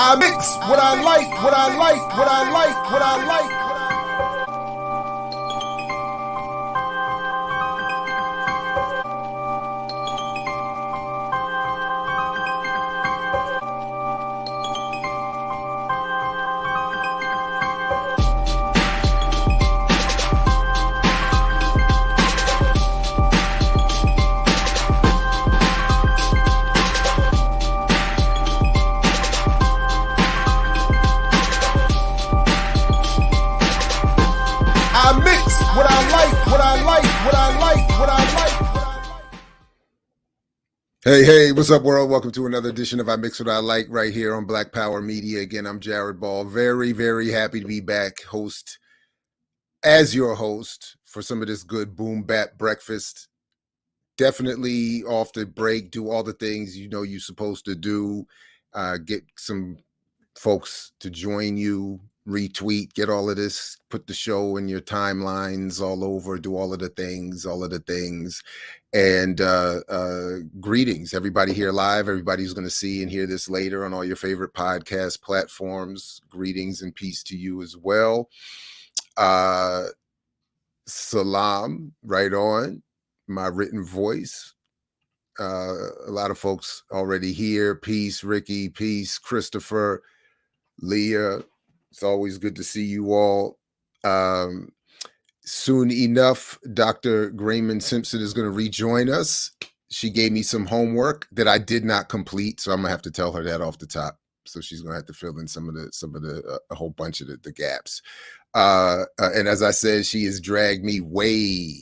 I mix what I like, what I like, what I like, what I like. I mix what I like, what I like, what I like, what I like. Hey, what's up, world? Welcome to another edition of I Mix What I Like right here on Black Power Media. Again, I'm Jared Ball. Very, very happy to be back as your host for some of this good boom bap breakfast. Definitely off the break, do all the things you know you're supposed to do. Get some folks to join you, retweet, get all of this, put the show in your timelines all over, do all of the things. And greetings, everybody here live, everybody who's going to see and hear this later on all your favorite podcast platforms. Greetings and peace to you as well. Salam, right on, my written voice. A lot of folks already here. Peace, Ricky, peace, Christopher, Leah. It's always good to see you all. Soon enough, Dr. Grayman-Simpson is going to rejoin us. She gave me some homework that I did not complete, so I'm gonna have to tell her that off the top. So she's gonna have to fill in a whole bunch of the gaps. And as I said, she has dragged me way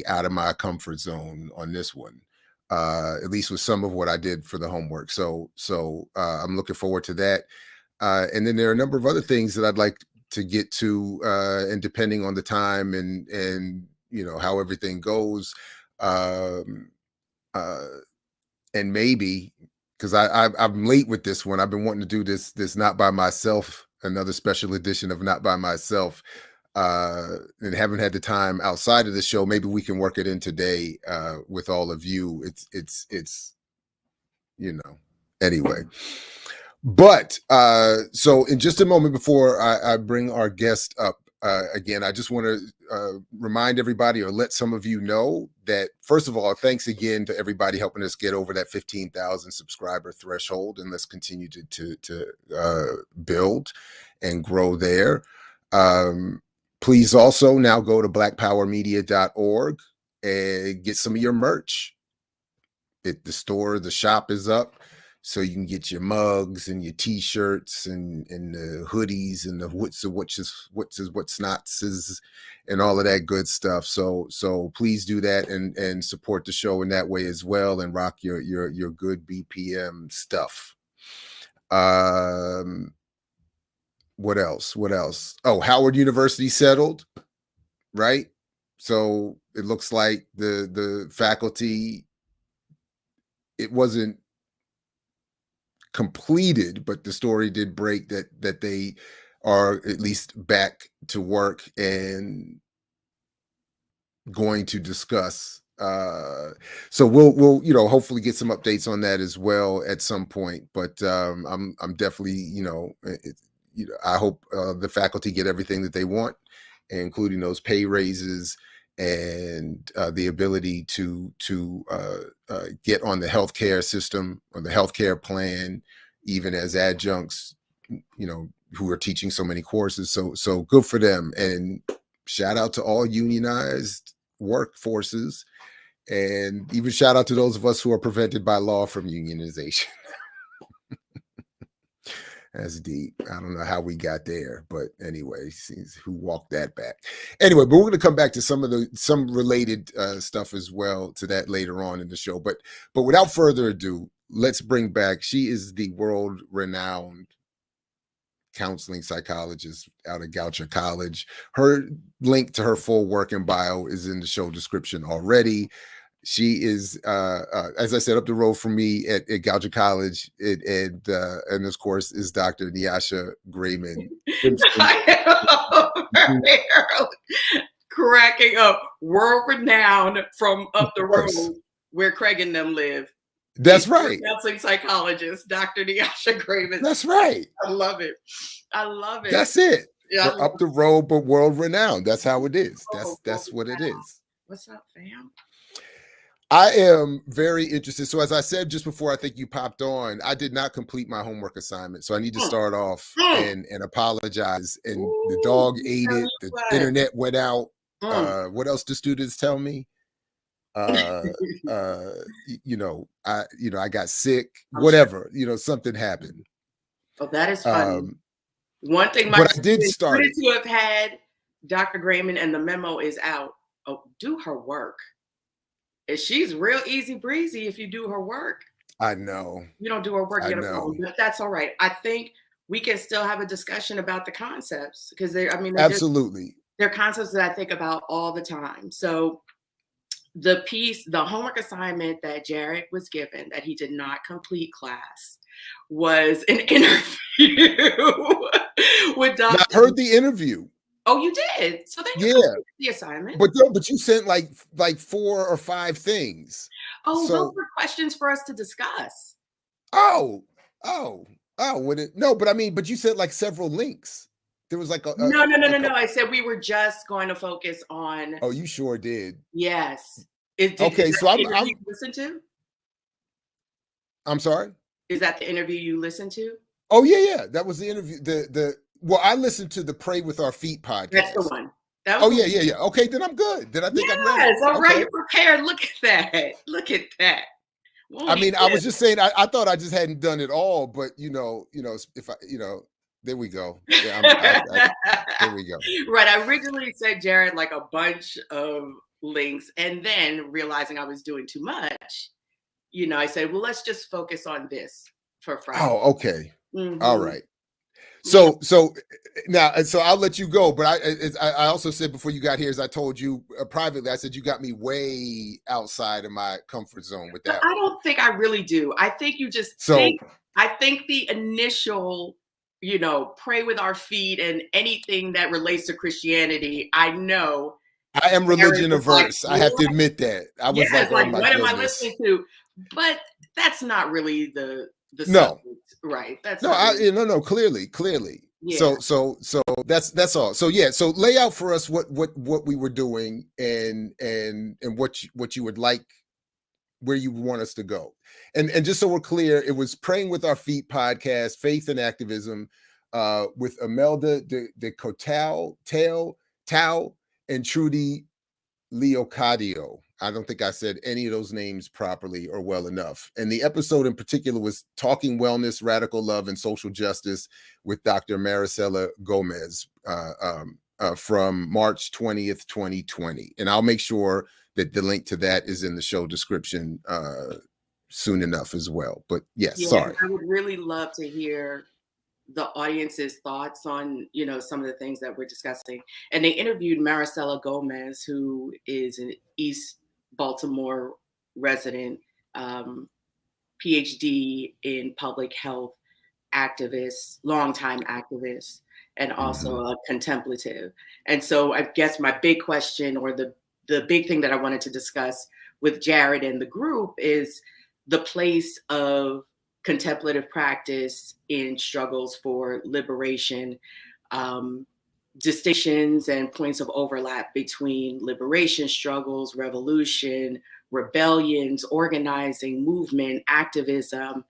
out of my comfort zone on this one. At least with some of what I did for the homework. So I'm looking forward to that. And then there are a number of other things that I'd like to get to, and depending on the time and you know how everything goes, and maybe because I'm late with this one. I've been wanting to do this not by myself, another special edition of Not by Myself, and haven't had the time outside of the show. Maybe we can work it in today with all of you. It's you know, anyway. But so in just a moment before I bring our guest up again, I just want to remind everybody or let some of you know that, first of all, thanks again to everybody helping us get over that 15,000 subscriber threshold, and let's continue to build and grow there. Please also now go to blackpowermedia.org and get some of your merch. The shop is up. So you can get your mugs and your t-shirts and the hoodies and the what's nots and all of that good stuff. So please do that and support the show in that way as well, and rock your good BPM stuff. What else? Oh, Howard University settled, right? So it looks like the faculty, it wasn't completed, but the story did break that they are at least back to work and going to discuss. So we'll hopefully get some updates on that as well at some point. But I'm definitely I hope the faculty get everything that they want, including those pay raises and the ability to get on the healthcare system or the healthcare plan, even as adjuncts, who are teaching so many courses. So good for them. And shout out to all unionized workforces, and even shout out to those of us who are prevented by law from unionization. That's deep. I don't know how we got there, but anyway, who walked that back? Anyway, but we're going to come back to some related stuff as well to that later on in the show. But without further ado, let's bring back. She is the world-renowned counseling psychologist out of Goucher College. Her link to her full work and bio is in the show description already. She is, as I said, up the road from me at Goucher College, and this course is Dr. Nyasha Grayman. Cracking up, world renowned from up the road where Craig and them live. That's the right. counseling psychologist, Dr. Nyasha Grayman. That's right. I love it. I love it. That's it. Yeah, I For love up the road, but world renowned. That's how it is. it. That's what it is. What's up, fam? I am very interested. So, as I said just before, I think you popped on. I did not complete my homework assignment, so I need to start off and apologize. And the Ooh, dog ate it. The what? internet went out. Mm. What else do students tell me? Uh, I got sick. I'm sure. Whatever. Something happened. Oh, that is funny. One thing my But I did students start it. to have had Dr. Grayman, and the memo is out. Oh, do her work. And she's real easy breezy if you do her work. I know. You don't do her work, I you get a know. problem. But that's all right. I think we can still have a discussion about the concepts because Absolutely. they're concepts that I think about all the time. So the homework assignment that Jared was given that he did not complete class was an interview with Dr. Now, I heard the interview. Oh, you did? So then you completed the assignment. But you sent like 4 or 5 things. Oh, those were questions for us to discuss. No, but I mean, but you said like several links. There was like no. I said we were just going to focus on. Oh, you sure did. Yes. Okay, so I'm listen to? I'm sorry? Is that the interview you listened to? Oh, yeah. That was the interview. Well, I listened to the Pray With Our Feet podcast. That's the one. Yeah. Okay, then I'm good. Then I think I'm ready. Yes, all right, you're prepared. Look at that. I mean, I was just saying, I thought I just hadn't done it all, but if I, there we go. Yeah, there we go. Right. I originally said Jared like a bunch of links, and then realizing I was doing too much, I said, well, let's just focus on this for Friday. Oh, okay. Mm-hmm. All right. So now, so I'll let you go. But I also said before you got here, as I told you privately, I said you got me way outside of my comfort zone with that. I don't think I really do. I think you just think. I think the initial, pray with our feet and anything that relates to Christianity. I know. I am religion averse. I have to admit that. I was like, oh my what goodness. Am I listening to? But that's not really the no. Subject, right? That's no. Clearly. Yeah. So that's all. So yeah. So lay out for us what we were doing and what you would like, where you want us to go, and just so we're clear, it was Praying with Our Feet podcast, Faith and Activism, with Imelda de Cotal Tao and Trudy Leocadio. I don't think I said any of those names properly or well enough. And the episode in particular was Talking Wellness, Radical Love, and Social Justice with Dr. Maricela Gomez from March 20th, 2020. And I'll make sure that the link to that is in the show description soon enough as well. But yes, sorry. I would really love to hear the audience's thoughts on, some of the things that we're discussing. And they interviewed Maricela Gomez, who is an East Baltimore resident, PhD in public health activist, longtime activist, and also a contemplative. And so I guess my big question, or the big thing that I wanted to discuss with Jared and the group, is the place of contemplative practice in struggles for liberation, distinctions and points of overlap between liberation struggles, revolution, rebellions, organizing, movement, activism.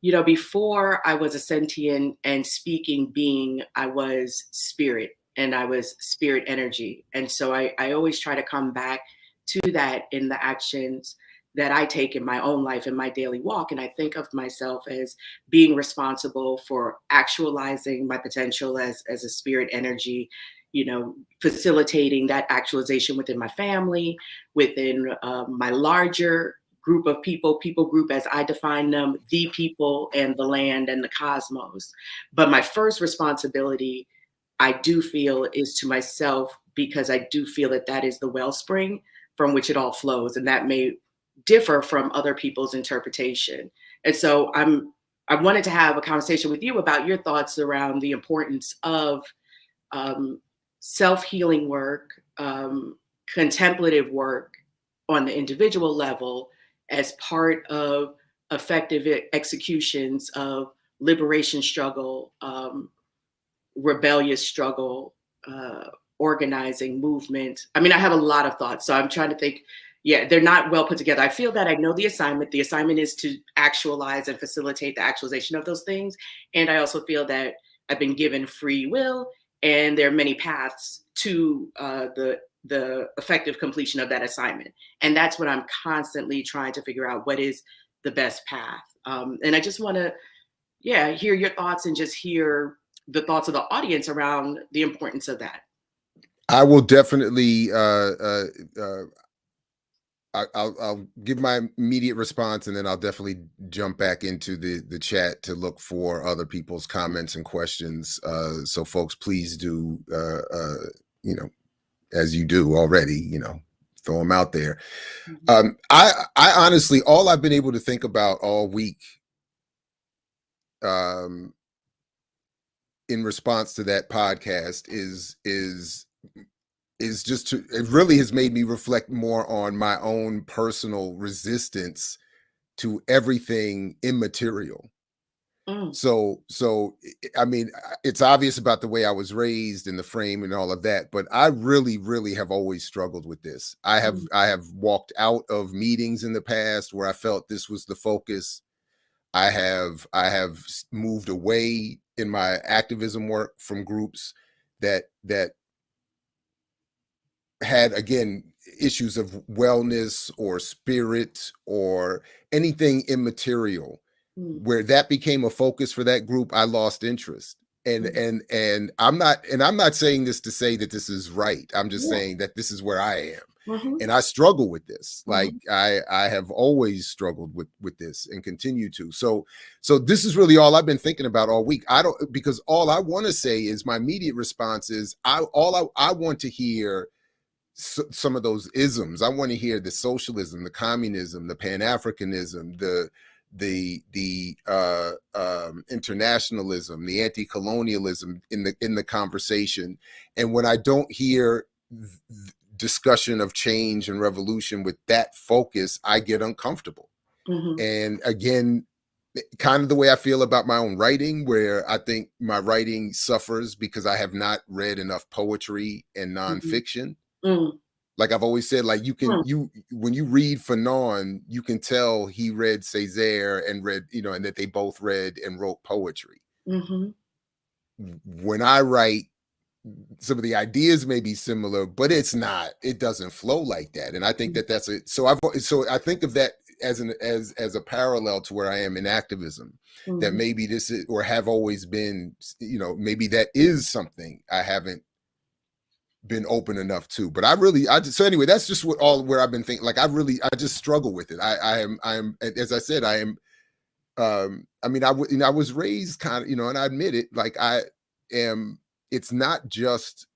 Before I was a sentient and speaking being, I was spirit, and I was spirit energy. And so I always try to come back to that in the actions that I take in my own life, in my daily walk. And I think of myself as being responsible for actualizing my potential as a spirit energy, facilitating that actualization within my family, within my larger group of people group as I define them, the people and the land and the cosmos. But my first responsibility, I do feel, is to myself, because I do feel that is the wellspring from which it all flows. And that may differ from other people's interpretation. And so I wanted to have a conversation with you about your thoughts around the importance of self-healing work, contemplative work on the individual level as part of effective executions of liberation struggle, rebellious struggle, organizing movement. I mean, I have a lot of thoughts, so I'm trying to think. Yeah, they're not well put together. I feel that I know the assignment. The assignment is to actualize and facilitate the actualization of those things. And I also feel that I've been given free will, and there are many paths to the effective completion of that assignment. And that's what I'm constantly trying to figure out: what is the best path? And I just want to, yeah, hear your thoughts and just hear the thoughts of the audience around the importance of that. I will definitely I'll give my immediate response, and then I'll definitely jump back into the chat to look for other people's comments and questions. So folks, please do, you know, as you do already, you know, throw them out there. I honestly, all I've been able to think about all week, in response to that podcast is just to, it really has made me reflect more on my own personal resistance to everything immaterial. So I mean, it's obvious about the way I was raised and the frame and all of that, but I really have always struggled with this. I have walked out of meetings in the past where I felt this was the focus. I have moved away in my activism work from groups that had, again, issues of wellness or spirit or anything immaterial. Where that became a focus for that group, I lost interest. And I'm not saying this to say that this is right. I'm just saying that this is where I am. And I struggle with this. Like I have always struggled with this and continue to. So this is really all I've been thinking about all week. Because all I want to say is, my immediate response is, I want to hear some of those isms. I want to hear the socialism, the communism, the Pan-Africanism, the internationalism, the anti-colonialism in the conversation. And when I don't hear discussion of change and revolution with that focus, I get uncomfortable. And again, kind of the way I feel about my own writing, where I think my writing suffers because I have not read enough poetry and nonfiction. Like I've always said, like when you read Fanon, you can tell he read Césaire and read, you know, and that they both read and wrote poetry. When I write, some of the ideas may be similar, but it doesn't flow like that. And I think that that's it. So I think of that as a parallel to where I am in activism, that maybe this is, or have always been, you know, maybe that is something I haven't been open enough to. But so anyway, that's just where I've been thinking. Like I just struggle with it. I am, as I said, I am, I mean, I was raised kind of, you know, and I admit it, like it's not just,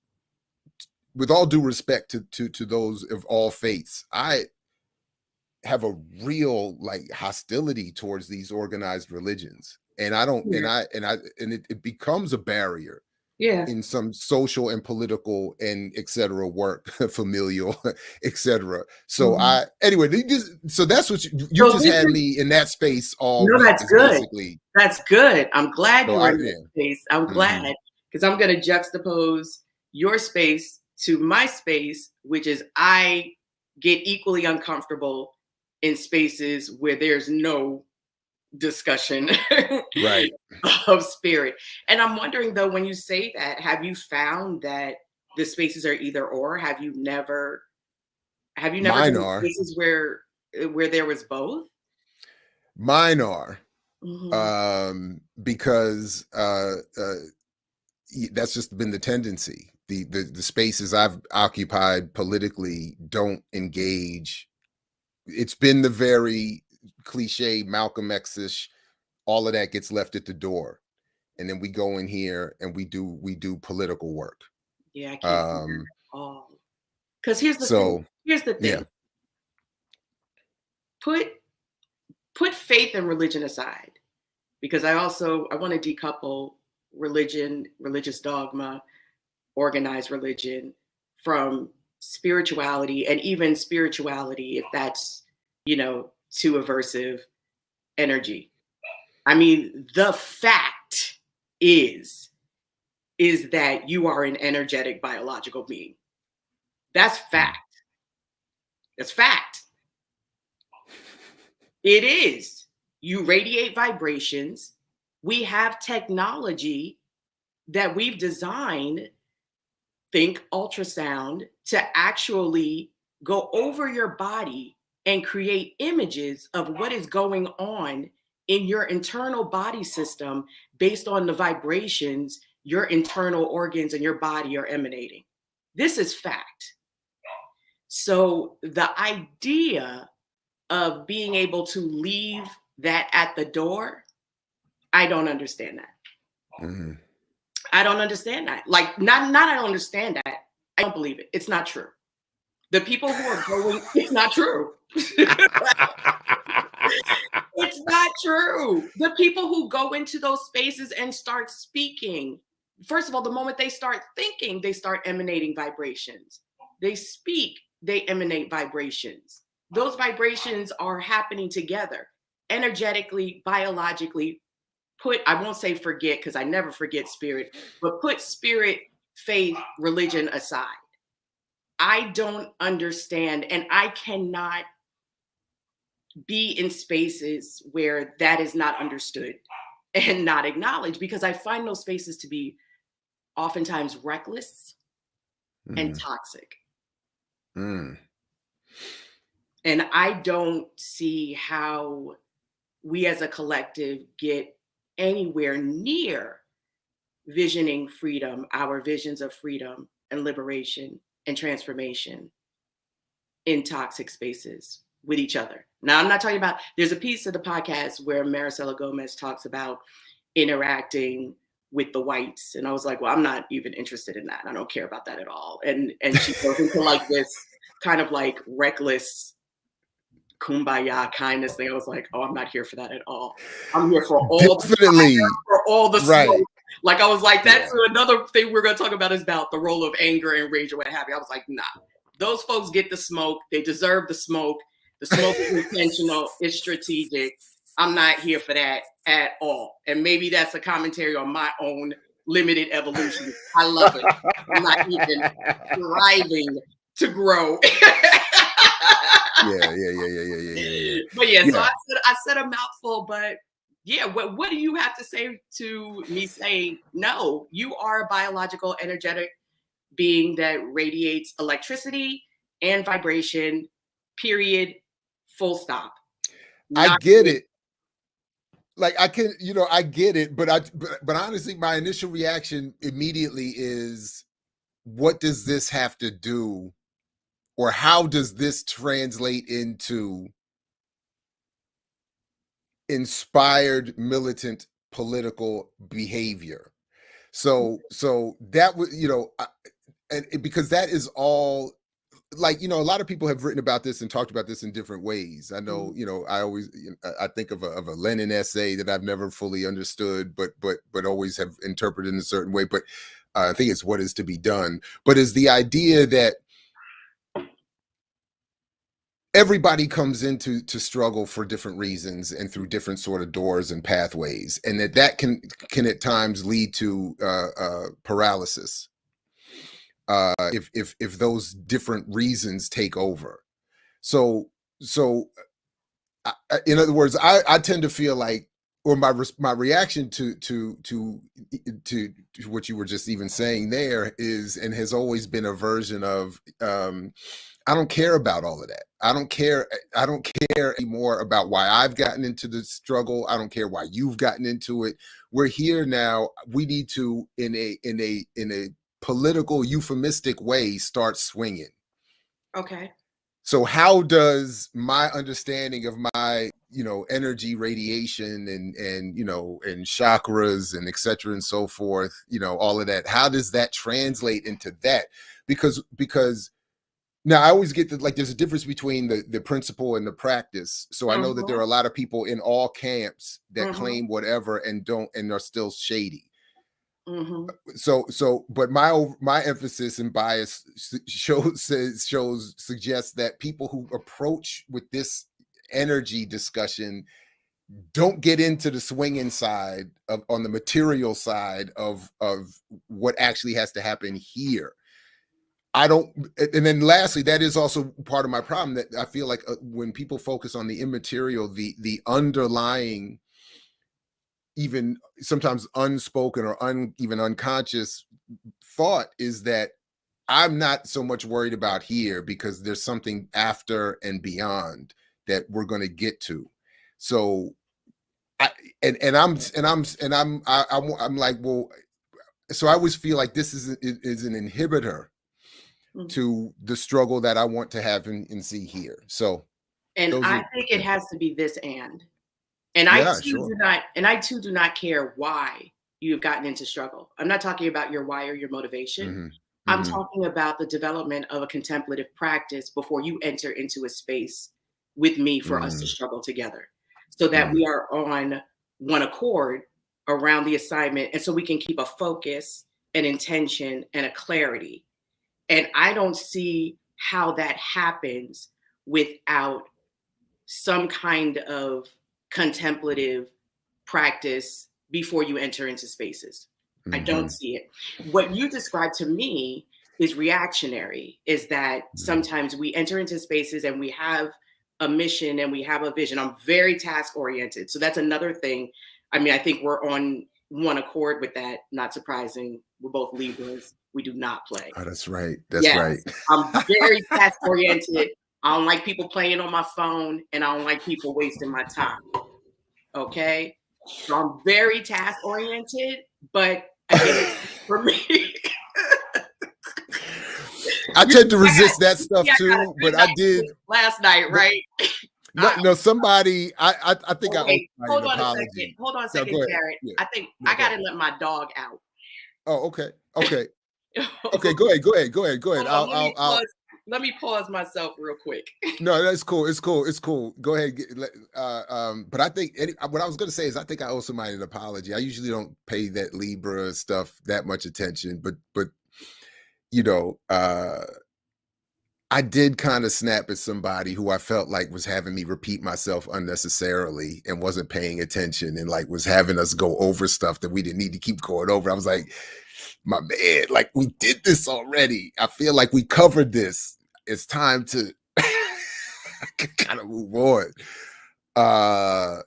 with all due respect to those of all faiths, I have a real like hostility towards these organized religions. And I don't, and it becomes a barrier in some social and political and etc. work, familial, etc. So anyway, so that's what you just had me in that space all week. That's good. Basically. That's good. I'm glad you were in that space. I'm glad, because I'm going to juxtapose your space to my space, which is I get equally uncomfortable in spaces where there's no discussion right of spirit. And I'm wondering though, when you say that, have you found that the spaces are either or? Have you never Mine been are spaces where there was both? Mine are. Because that's just been the tendency. The spaces I've occupied politically don't engage. It's been the very cliche Malcolm X-ish, all of that gets left at the door. And then we go in here and we do political work. Yeah, I can't do that at all. Because here's the thing. Yeah. Put faith and religion aside, because I want to decouple religion, religious dogma, organized religion from spirituality, and even spirituality, if that's, you know, too aversive, energy. I mean, the fact is that you are an energetic biological being. That's fact. That's fact. It is. You radiate vibrations. We have technology that we've designed, think ultrasound, to actually go over your body and create images of what is going on in your internal body system based on the vibrations your internal organs and your body are emanating. This is fact. So the idea of being able to leave that at the door, I don't understand that. Mm-hmm. I don't understand that. Like, not I don't understand that. I don't believe it. It's not true. The people who are going, it's not true. It's not true. The people who go into those spaces and start speaking, first of all, the moment they start thinking, they start emanating vibrations. They speak, they emanate vibrations. Those vibrations are happening together, energetically, biologically. I won't say forget, because I never forget spirit, but put spirit, faith, religion aside. I don't understand, and I cannot be in spaces where that is not understood and not acknowledged, because I find those spaces to be oftentimes reckless and toxic. And I don't see how we as a collective get anywhere near visioning freedom, our visions of freedom and liberation and transformation in toxic spaces with each other. Now, I'm not talking about, there's a piece of the podcast where Maricela Gomez talks about interacting with the whites. And I was like, well, I'm not even interested in that. I don't care about that at all. And she goes into like this kind of like reckless kumbaya kindness thing. I was like, oh, I'm not here for that at all. I'm here for all Definitely. for all the Right. smoke. Like, I was like, that's another thing we're going to talk about, is about the role of anger and rage or what have you. I was like, nah, those folks get the smoke. They deserve the smoke. The smoke is intentional. It's strategic. I'm not here for that at all. And maybe that's a commentary on my own limited evolution. I love it. I'm not even striving to grow. Yeah. But yeah, so I said a mouthful, but yeah, what do you have to say to me saying, no, you are a biological, energetic being that radiates electricity and vibration, period, full stop. I get it. Like, I can, I get it, but honestly, my initial reaction immediately is, what does this have to do, or how does this translate into inspired militant political behavior? So that would, and because that is all, like, a lot of people have written about this and talked about this in different ways. I know, I think of a Lenin essay that I've never fully understood, but always have interpreted in a certain way. But I think it's What Is to Be Done. But is the idea that everybody comes into struggle for different reasons and through different sort of doors and pathways, and that can at times lead to paralysis if those different reasons take over. So in other words, I tend to feel like, or my reaction to what you were just even saying there is, and has always been, a version of, I don't care about all of that. I don't care anymore about why I've gotten into the struggle. I don't care why you've gotten into it. We're here now. We need to, in a political, euphemistic way, start swinging. Okay. So how does my understanding of my, energy radiation and chakras and et cetera and so forth, all of that, how does that translate into that? Because now I always get that, like, there's a difference between the principle and the practice. So I know that there are a lot of people in all camps that claim whatever and are still shady. So, but my emphasis and bias suggests that people who approach with this energy discussion don't get into the swinging side of on the material side of what actually has to happen here. I don't, and then lastly, that is also part of my problem, that I feel like when people focus on the immaterial, the underlying, even sometimes unspoken or even unconscious thought is that I'm not so much worried about here because there's something after and beyond that we're going to get to. So I I'm like, well, so I always feel like this is an inhibitor Mhm. to the struggle that I want to have and see here. So And those I are, think it yeah, has to be this and yeah, sure. I too do not care why you've gotten into struggle. I'm not talking about your why or your motivation. Hmm. I'm Hmm. talking about the development of a contemplative practice before you enter into a space with me for us to Hmm. struggle together so that we Hmm. are on one accord around the assignment. And so we can keep a focus, an intention, and a clarity. And I don't see how that happens without some kind of contemplative practice before you enter into spaces. I don't Hmm. see it. What you described to me is reactionary, is that sometimes we enter into spaces and we have a mission and we have a vision. I'm very task oriented. So that's another thing. I mean, I think we're on one accord with that. Not surprising. We're both Libras. We do not play. Oh, that's right. That's Yes, right. I'm very task oriented. I don't like people playing on my phone and I don't like people wasting my time. Okay. So I'm very task oriented, but again, for me, I you tend to I got resist that you see, stuff I got a too, good but I night's did. sleep last night, But right? no, I, no, somebody, I think I oh, owe wait, somebody hold an on a second. apology. Hold on a No, second, go ahead. Jared. Yeah, I think yeah, I go got ahead. to let my dog out. Oh, okay, okay, okay. Hold Go ahead, go ahead, go ahead, go ahead. on, I'll. let me pause myself real quick. No, that's cool. It's cool. It's cool. Go ahead. But I think what I was going to say is I think I owe somebody an apology. I usually don't pay that Libra stuff that much attention, but you know, I did kind of snap at somebody who I felt like was having me repeat myself unnecessarily and wasn't paying attention and like was having us go over stuff that we didn't need to keep going over. I was like, my man, like we did this already. I feel like we covered this. It's time to kind of move on. Uh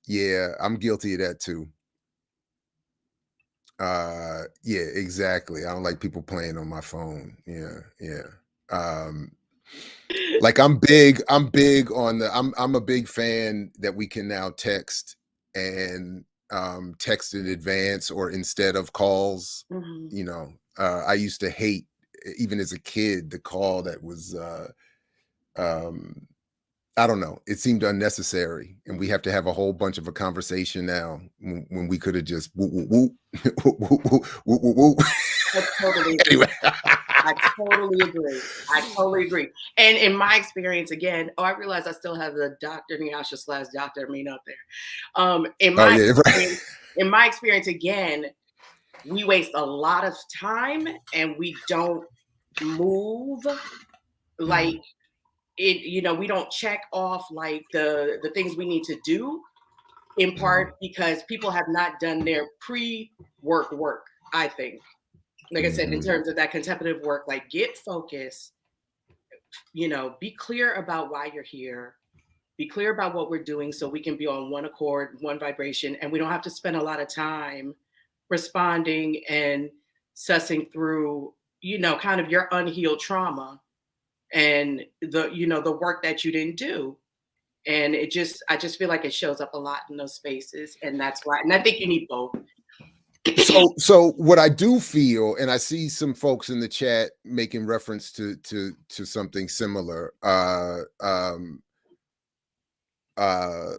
yeah, I'm guilty of that too. Yeah, exactly. I don't like people playing on my phone. Yeah, yeah. Um like I'm big on I'm a big fan that we can now text and text in advance or instead of calls. Mhm. You know, I used to hate even as a kid the call that was um I don't know. It seemed unnecessary, and we have to have a whole bunch of a conversation now when we could have just whoop whoop whoop whoop whoop whoop whoop whoop, whoop. I totally Anyway. agree. I totally agree. I totally agree. And in my experience, again, oh, I realize I still have the Dr. Nyasha slash Dr. Amin up there. Oh yeah, right. In my experience, again, we waste a lot of time and we don't move like it, we don't check off like the things we need to do in part Mhm, because people have not done their work, I think. Like I said, in mhm, terms of that contemplative work, like get focused, be clear about why you're here, be clear about what we're doing so we can be on one accord, one vibration, and we don't have to spend a lot of time responding and sussing through, kind of your unhealed trauma and the work that you didn't do. And I just feel like it shows up a lot in those spaces. And that's why, and I think you need both. so what I do feel, and I see some folks in the chat making reference to something similar.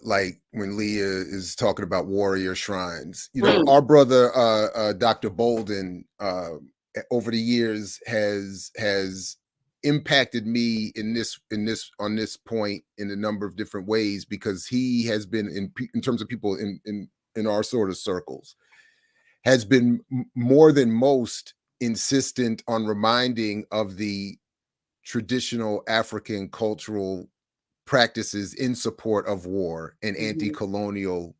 Like when Leah is talking about warrior shrines, Mm, our brother Dr. Bolden over the years has impacted me in this on this point in a number of different ways because he has been in terms of people in our sort of circles has been more than most insistent on reminding of the traditional African cultural practices in support of war and Mhm. anti-colonial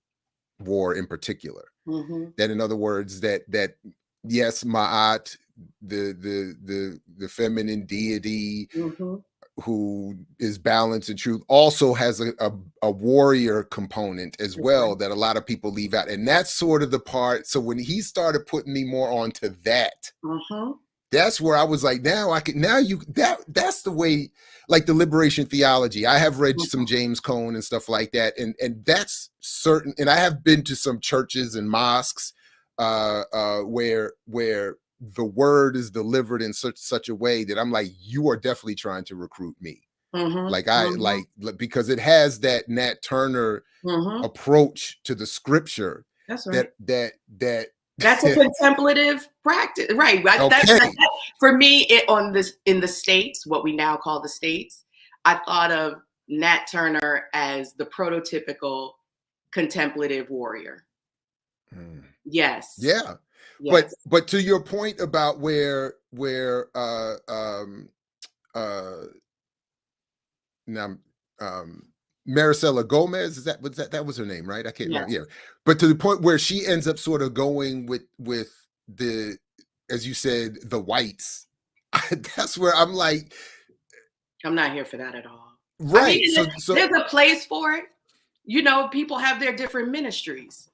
war in particular. Mhm. That, in other words, that yes, Ma'at, the feminine deity Mhm. who is balanced and truth, also has a warrior component as That's right. well that a lot of people leave out. And that's sort of the part. So when he started putting me more onto that, Mhm. that's where I was like, now I can, now you, that's the way, like the liberation theology. I have read some Mhm. James Cone and stuff like that. And that's certain. And I have been to some churches and mosques where the word is delivered in such a way that I'm like, you are definitely trying to recruit me. Mhm. Like I Mhm. because it has that Nat Turner Mhm. approach to the scripture That's right. that That's a contemplative practice, right? okay. For me, it on this in the States, what we now call the States. I thought of Nat Turner as the prototypical contemplative warrior. Mm. Yes, Yeah. yes, But to your point about where uh now Maricela Gomez, is that that was her name, right? I can't remember. yes. Yeah. But to the point where she ends up sort of going with the, as you said, the whites. That's where I'm like, I'm not here for that at all. I mean, right. So there's a place for it. You know, people have their different ministries.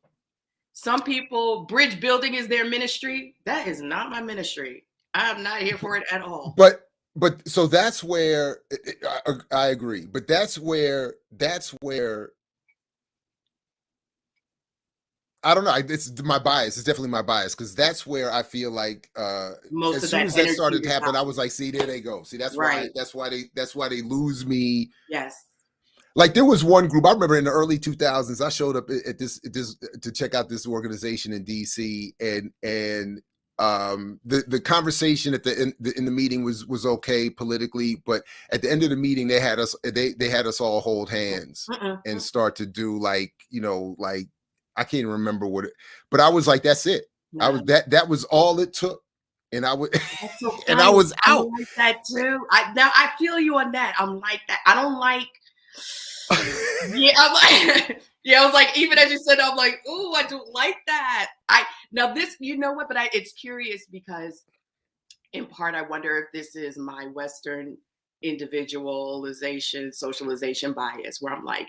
Some people, bridge building is their ministry. That is not my ministry. I'm not here for it at all. but so that's where I agree. But that's where I don't know. It's my bias. It's definitely my bias because that's where I feel like Most as of soon that as that energy started to happen, I was resides. like, see, there they go. See, Right. that's why they lose me. Yes. Like there was one group I remember in the early 2000s. I showed up at this to check out this organization in DC, and the conversation at in the meeting was okay politically, but at the end of the meeting they had us all hold hands Mm-mm, and mm. start to do like, like I can't remember what it, but I was like, that's it. I Yeah. was that was all it took, and I would That's so and I funny. was I'm out. like that too. I feel you on that. I'm like that. I don't like. Yeah, I'm like. Yeah, I was like, even as you said, I'm like, ooh, I don't like that. I now this, you know what? But it's curious because in part, I wonder if this is my Western individualization, socialization bias, where I'm like,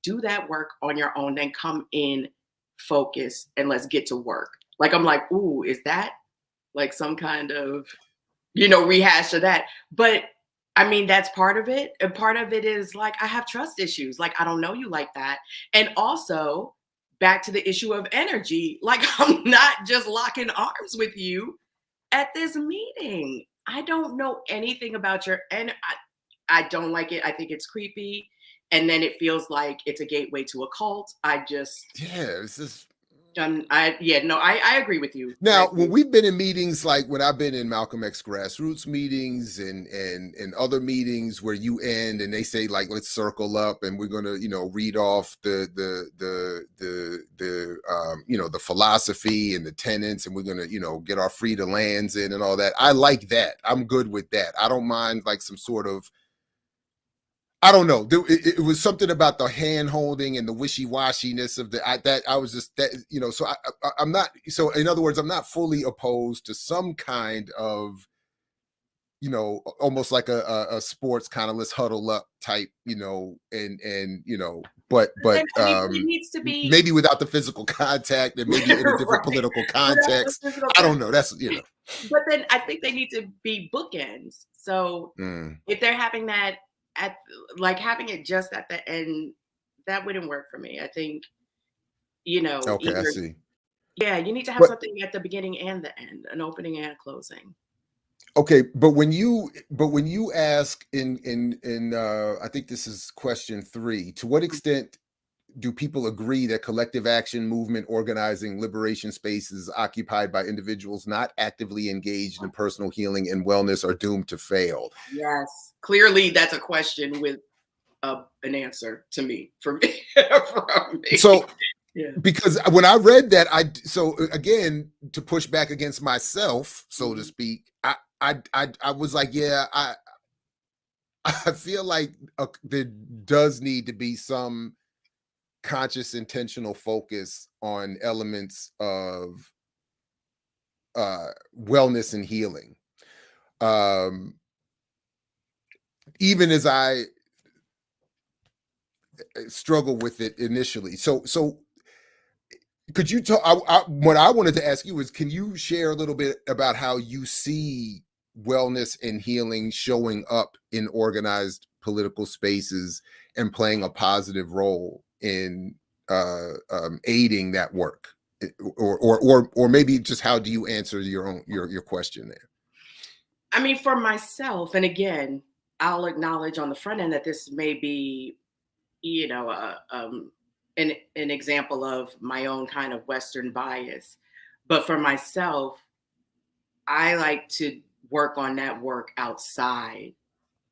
do that work on your own, then come in, focus, and let's get to work. Like I'm like, ooh, is that like some kind of rehash of that? But I mean, that's part of it. And part of it is like, I have trust issues. Like, I don't know you like that. And also, back to the issue of energy, like, I'm not just locking arms with you at this meeting. I don't know anything about your, and I don't like it. I think it's creepy. And then it feels like it's a gateway to a cult. I just, Yeah, it's just yeah, no, I agree with you. I now, when agree. we've been in meetings, like when I've been in Malcolm X grassroots meetings and other meetings where you end and they say like, let's circle up and we're gonna, read off the philosophy and the tenets and we're gonna, get our free to lands in and all that. I like that. I'm good with that. I don't mind like some sort of, I don't know. It was something about the hand holding and the wishy washiness of that I was just that, so I'm not, so in other words, I'm not fully opposed to some kind of, almost like a sports kind of let's huddle up type, and But then, I mean, but it needs to be maybe without the physical contact and maybe in a different right. political Without the context. physical I touch. don't know. That's But then I think they need to be bookends. So Mm, if they're having that at like having it just at the end, that wouldn't work for me. I think, okay, I either see. yeah, you need to have But something at the beginning and the end, an opening and a closing. okay, but when you ask in I think this is question 3, to what extent do people agree that collective action, movement, organizing, liberation spaces occupied by individuals not actively engaged in personal healing and wellness are doomed to fail? Yes. Clearly that's a question with an answer to me for me from me. So Yeah. because when I read that, so again to push back against myself, so to Mhm. speak, I was like, yeah, I feel like there does need to be some conscious, intentional focus on elements of wellness and healing. Um, even as I struggle with it initially. So could you tell? What I wanted to ask you is, can you share a little bit about how you see wellness and healing showing up in organized political spaces and playing a positive role in aiding that work, or maybe just how do you answer your question there? I mean, for myself, and again, I'll acknowledge on the front end that this may be, you know, an example of my own kind of Western bias. But for myself, I like to work on that work outside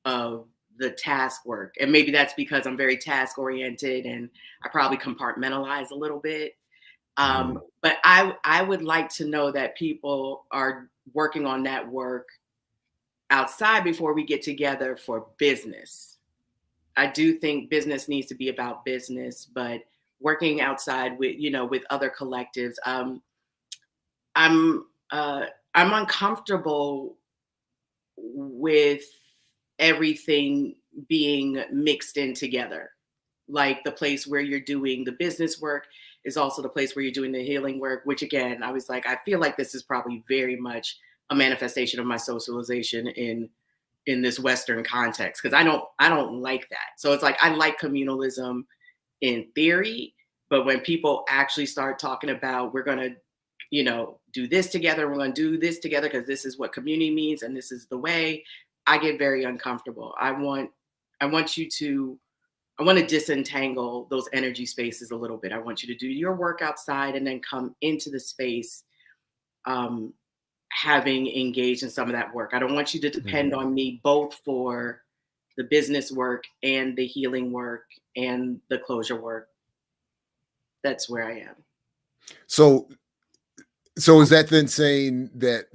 of the task work. And maybe that's because I'm very task oriented and I probably compartmentalize a little bit. Mhm. But I would like to know that people are working on that work outside before we get together for business. I do think business needs to be about business, but working outside with, you know, with other collectives. I'm uh, I'm uncomfortable with everything being mixed in together. Like the place where you're doing the business work is also the place where you're doing the healing work, which again, I was like, I feel like this is probably very much a manifestation of my socialization in this Western context because I don't like that. So it's like I like communalism in theory, but when people actually start talking about we're gonna, you know, do this together, we're gonna do this together because this is what community means and this is the way, I get very uncomfortable. I want you to I want to disentangle those energy spaces a little bit. I want you to do your work outside and then come into the space um, having engaged in some of that work. I don't want you to depend Mhm. on me both for the business work and the healing work and the closure work. That's where I am. So So is that then saying that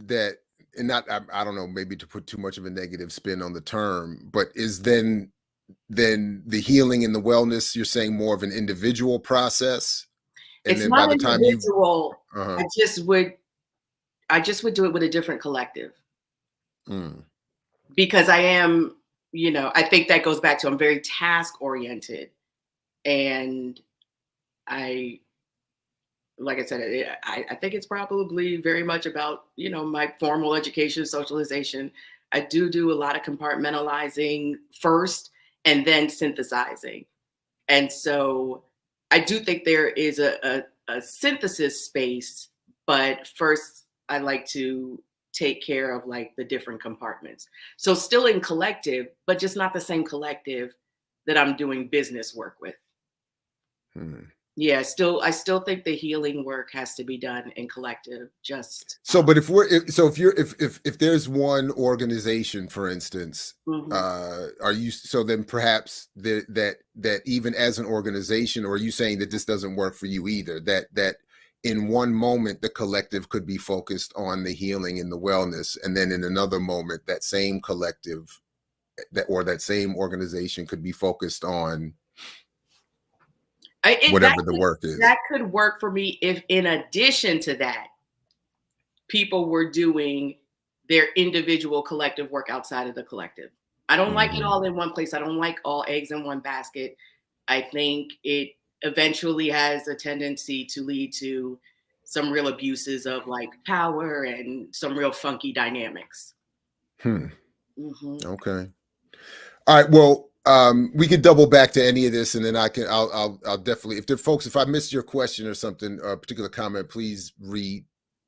and not I don't know, maybe to put too much of a negative spin on the term, but is then the healing and the wellness, you're saying more of an individual process? And It's then by not the time you individual. uh-huh. I just would I just would do it with a different collective Mm, because I am, you know, I think that goes back to I'm very task oriented and I like I said, I think it's probably very much about, you know, my formal education, socialization. I do a lot of compartmentalizing first and then synthesizing. And so I do think there is a synthesis space, but first I like to take care of like the different compartments. So still in collective, but just not the same collective that I'm doing business work with. mm. Yeah, I still think the healing work has to be done in collective. Just So but if you're if there's one organization, for instance, mhm. are you so then perhaps that even as an organization, or are you saying that this doesn't work for you either? That in one moment the collective could be focused on the healing and the wellness, and then in another moment that same collective that same organization could be focused on I, it whatever the work is. that could work for me if, in addition to that, people were doing their individual collective work outside of the collective. I don't like it Mhm. all in one place. I don't like all eggs in one basket. I think it eventually has a tendency to lead to some real abuses of like power and some real funky dynamics. Hmm. Hmm. Okay. All right. Well, we could double back to any of this, and then I'll definitely, if the folks, if I missed your question or something, a particular comment, please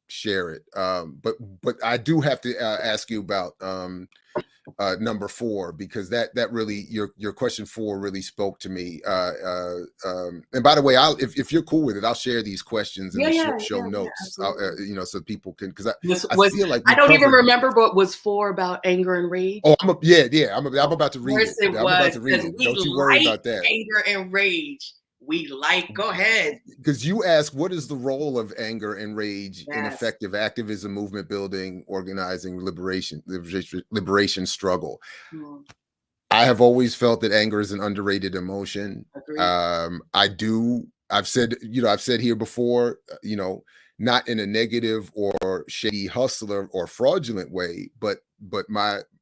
share it. But I do have to ask you about number four, because that really your question four really spoke to me. And by the way, if you're cool with it, I'll share these questions in Yeah, the yeah, show yeah, yeah, notes. absolutely. You know, so people can, because This I was feel like I we don't even covered. remember what was for about anger and rage. Oh, I'm Of about to read course it. it I'm about was, to read because it. we Don't you worry like about that. anger and rage. We like go ahead. Because you ask, what is the role of anger and rage in Yes. effective activism, movement building, organizing, liberation struggle? Mm. I have always felt that anger is an underrated emotion. Agreed. I've said, I've said here before, not in a negative or shady hustler or fraudulent way, but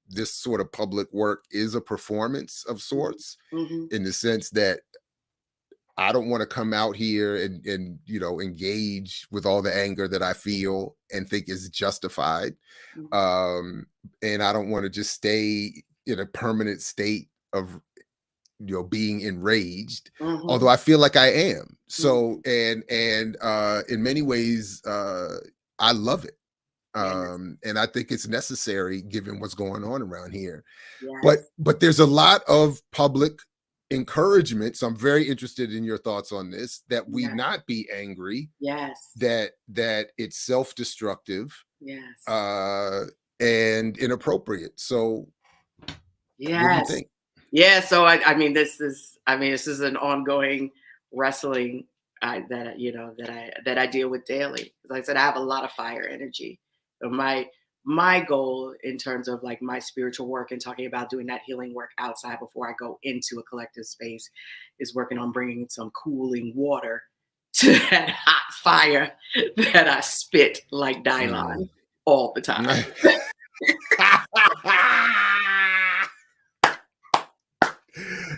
this sort of public work is a performance of Mhm. sorts, Mhm. in the sense that I don't want to come out here and engage with all the anger that I feel and think is justified. Mhm. Um, and I don't want to just stay in a permanent state of being enraged, although Mhm. I feel like I am. So Mhm. in many ways, I love it. Yes. And I think it's necessary given what's going on around here. Yes. But there's a lot of public encouragement. So I'm very interested in your thoughts on this, that we Yes. not be angry, Yes. that it's self-destructive, Yes. uh and inappropriate. So what do you Yes. think? Yeah, so this is an ongoing wrestling that I deal with daily. As I said, I have a lot of fire energy. So my goal in terms of like my spiritual work and talking about doing that healing work outside before I go into a collective space is working on bringing some cooling water to that hot fire that I spit like Mm. Dylon all the time.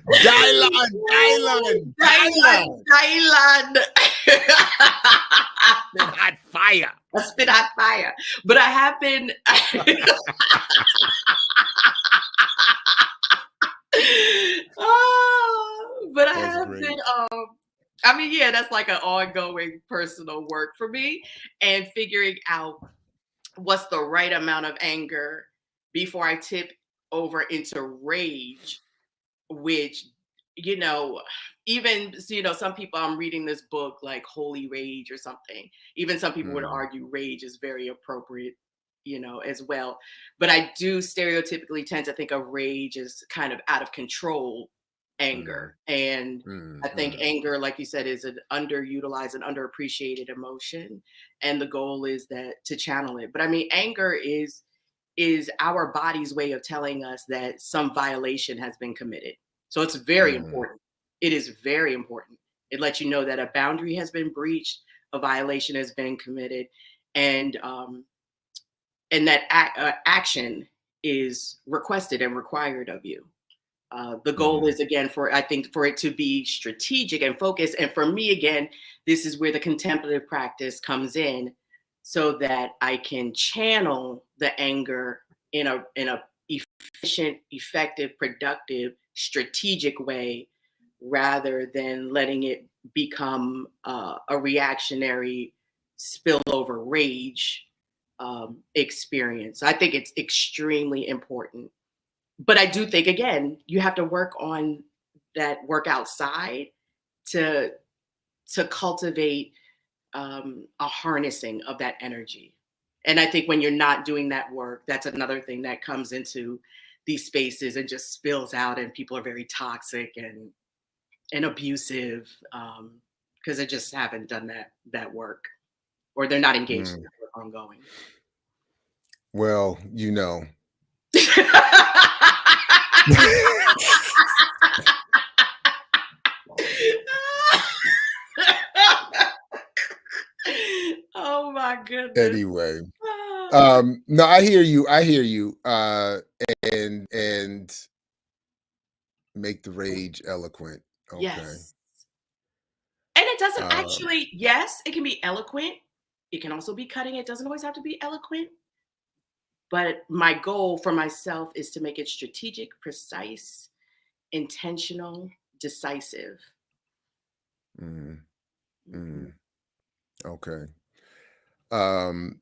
Dylan, Dylan, Dylan, Dylan. Dylan. That hot fire. I spit hot fire. But I have been but I That's have great. been yeah, that's like an ongoing personal work for me and figuring out what's the right amount of anger before I tip over into rage, which you know even some people, I'm reading this book like Holy Rage or something, even some people would Mm, argue rage is very appropriate as well, but I do stereotypically tend to think of rage as kind of out of control mm, anger, and I think mm. anger, like you said, is an underutilized and underappreciated emotion, and the goal is that to channel it. But I mean, anger is our body's way of telling us that some violation has been committed. So it's very Mm, important. It is very important. It lets you know that a boundary has been breached, a violation has been committed, and that action is requested and required of you. The goal mm, is again for I think for it to be strategic and focused. And for me, again, this is where the contemplative practice comes in, so that I can channel the anger in a efficient, effective, productive, strategic way, rather than letting it become a reactionary spillover rage experience. I think it's extremely important, but I do think again, you have to work on that work outside to cultivate a harnessing of that energy. And I think when you're not doing that work, that's another thing that comes into these spaces and just spills out, and people are very toxic and abusive because they just haven't done that work, or they're not engaged in mm. that work ongoing. Well, Oh my goodness. Anyway, Ah. no, I hear you. I hear you. And make the rage eloquent. Okay. Yes. And it doesn't Um, actually, yes, it can be eloquent. It can also be cutting. It doesn't always have to be eloquent. But my goal for myself is to make it strategic, precise, intentional, decisive. mm, Mhm. mm, okay. Um,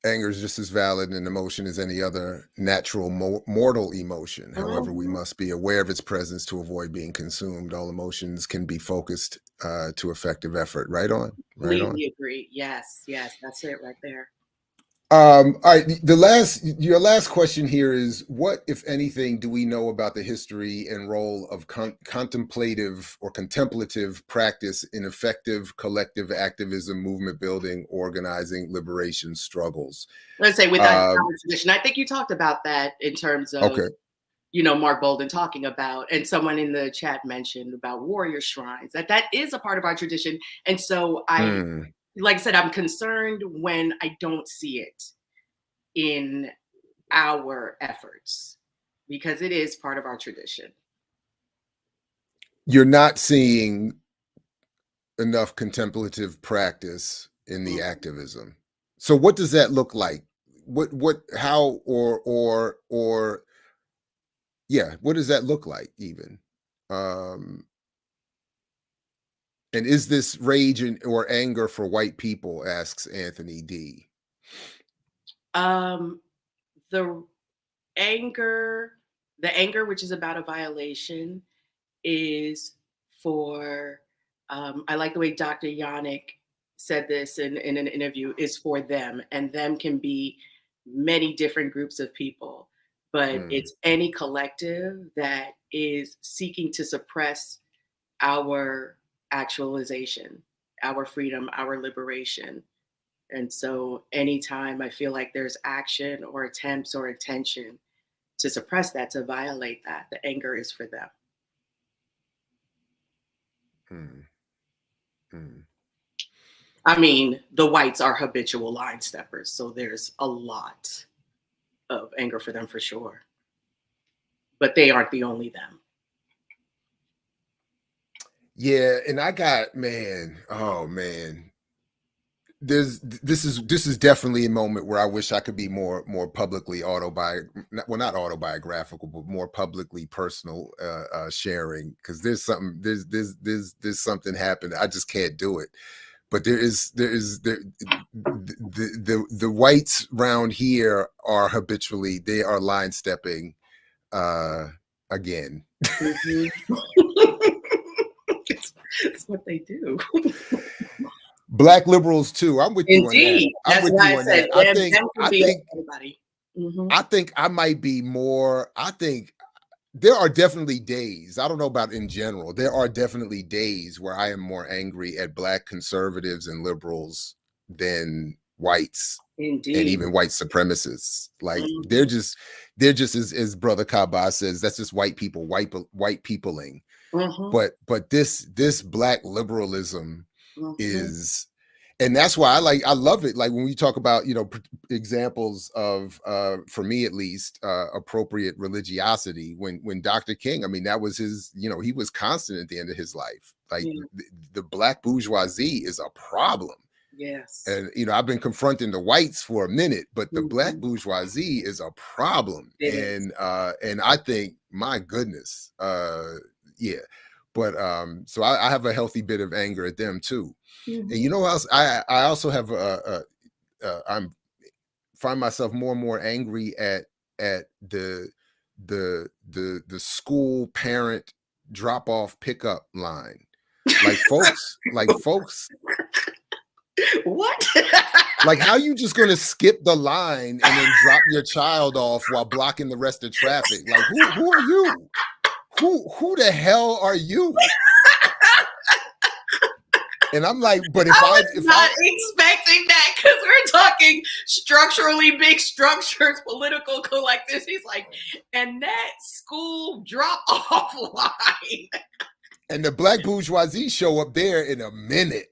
Anger is just as valid an emotion as any other natural mortal emotion. However, we Mhm. must be aware of its presence to avoid being consumed. All emotions can be focused to effective effort. Right on. Right on. Completely agree. Yes, yes, that's it right there. All right. Your last question here is: what, if anything, do we know about the history and role of contemplative or contemplative practice in effective collective activism, movement building, organizing, liberation struggles? Let's say with that Um, tradition, I think you talked about that in terms of okay. Mark Bolden talking about, and someone in the chat mentioned about warrior shrines, that is a part of our tradition. And so Mm. like I said, I'm concerned when I don't see it in our efforts, because it is part of our tradition. You're not seeing enough contemplative practice in the Mhm. activism. So what does that look like? How, or yeah, what does that look like even? Um, and is this rage or anger for white people, asks Anthony D. Um, the anger, the anger, which is about a violation, is for, I like the way Dr. Yannick said this in an interview, is for them. And them can be many different groups of people, but Mm, it's any collective that is seeking to suppress our actualization, our freedom, our liberation. And so anytime I feel like there's action or attempts or intention to suppress that, to violate that, the anger is for them. mm, mm. I mean, the whites are habitual line steppers, so there's a lot of anger for them for sure. But they aren't the only them. Yeah, and I got, man, oh man, this is definitely a moment where I wish I could be more publicly not autobiographical, but more publicly personal sharing, because there's something happened. I just can't do it. But the whites around here are habitually, they are line stepping again. Mhm. It's what they do. Black liberals too. I'm with you on that. Indeed. I'm That's with why you I on said that. them can I be think anybody. Hmm. I think I might be more. I think there are definitely days. I don't know about in general. There are definitely days where I am more angry at Black conservatives and liberals than whites and Indeed. even white supremacists. Like Hmm. they're just as Brother Kaba says, that's just white people, white peopling. Hmm. But this Black liberalism Hmm. is, and that's why I love it. Like when we talk about, examples of for me at least, appropriate religiosity, when Dr. King, I mean, that was his, he was constant at the end of his life. Like Yeah. the Black bourgeoisie is a problem. Yes. And I've been confronting the whites for a minute, but the Black Hmm. bourgeoisie is a problem. It is. And I think, my goodness, yeah. But so I have a healthy bit of anger at them too. And Hmm. you know what else? I also have I'm find myself more and more angry at the school parent drop off pickup line. Like folks, What? like, how you just gonna skip the line and then drop your child off while blocking the rest of traffic? Like, who are you? Who the hell are you? And I'm like, but I was not expecting that, because we're talking structurally big structures, political collectives. He's like, and that school drop off line. and the Black bourgeoisie show up there in a minute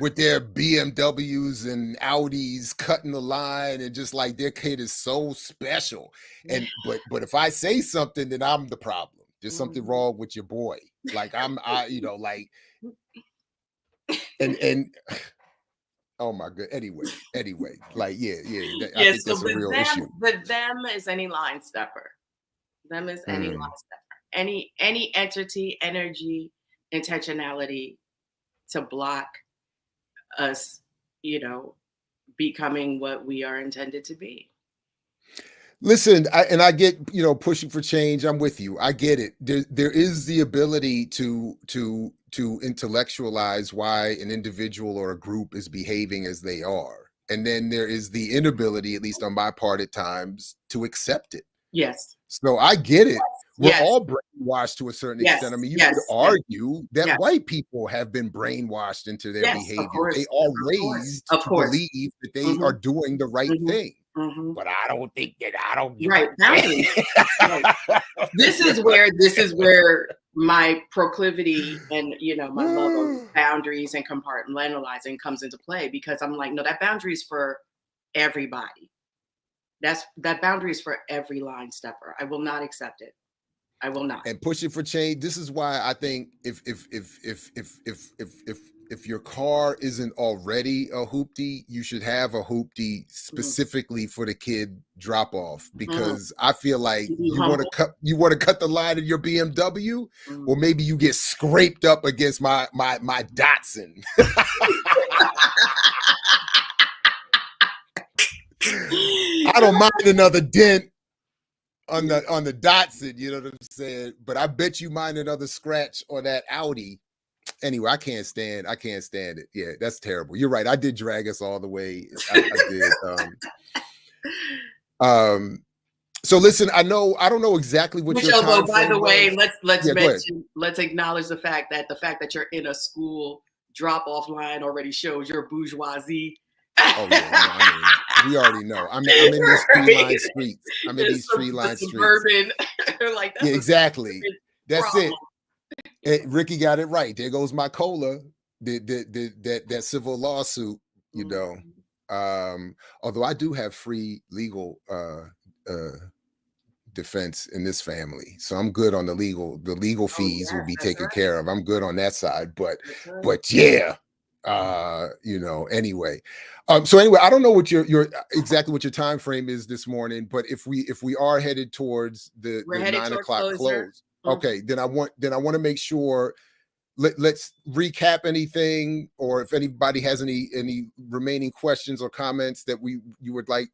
with their BMWs and Audis cutting the line, and just like their kid is so special. And but if I say something, then I'm the problem. There's something wrong with your boy. Like like, and oh my god. Anyway, like I Yes, think so that's a real issue. but them is any line stepper. Them is any line Mm. stepper. Any entity, energy, intentionality to block us, you know, becoming what we are intended to be. Listen, I get, pushing for change. I'm with you. I get it. There is the ability to intellectualize why an individual or a group is behaving as they are. And then there is the inability, at least on my part at times, to accept it. Yes. So I get it. We're Yes. all brainwashed to a certain Yes. extent. I mean, you Yes. could Yes. argue that Yes. white people have been brainwashed into their Yes. Of behavior. course. They are Of course. raised Of to course. believe that they Hmm. are doing the right Hmm. thing. but I don't think that I don't give Right. a Boundaries. Right. This is where my proclivity and, my love of damn. boundaries and compartmentalizing comes into play, because I'm like, no, that boundary is for everybody. That boundary is for every line stepper. I will not accept it. I will not. And pushing for change. This is why I think if your car isn't already a hoopty, you should have a hoopty specifically for the kid drop off, because I feel like you want to cut the line in your BMW, or maybe you get scraped up against my Datsun. I don't mind another dent on the Datsun, you know what I'm saying? But I bet you mind another scratch on that Audi. Anyway, I can't stand it. Yeah, that's terrible. You're right. I did drag us all the way. I did. So listen, I don't know exactly what your time Though, by the way, was. let's acknowledge the fact that you're in a school drop-off line already shows your bourgeoisie. Oh yeah, I mean, we already know. I'm in these tree-lined streets. I'm in these tree-lined streets. Suburban, like yeah, exactly. That's it. And Ricky got it right. There goes my cola. That civil lawsuit. You know. Although I do have free legal defense in this family, so I'm good on the legal fees will be taken care of. I'm good on that side. But yeah. Anyway. So anyway, I don't know what your exactly what your time frame is this morning, but if we are headed towards the 9 o'clock close, okay, then I want to make sure let's recap anything, or if anybody has any remaining questions or comments that you would like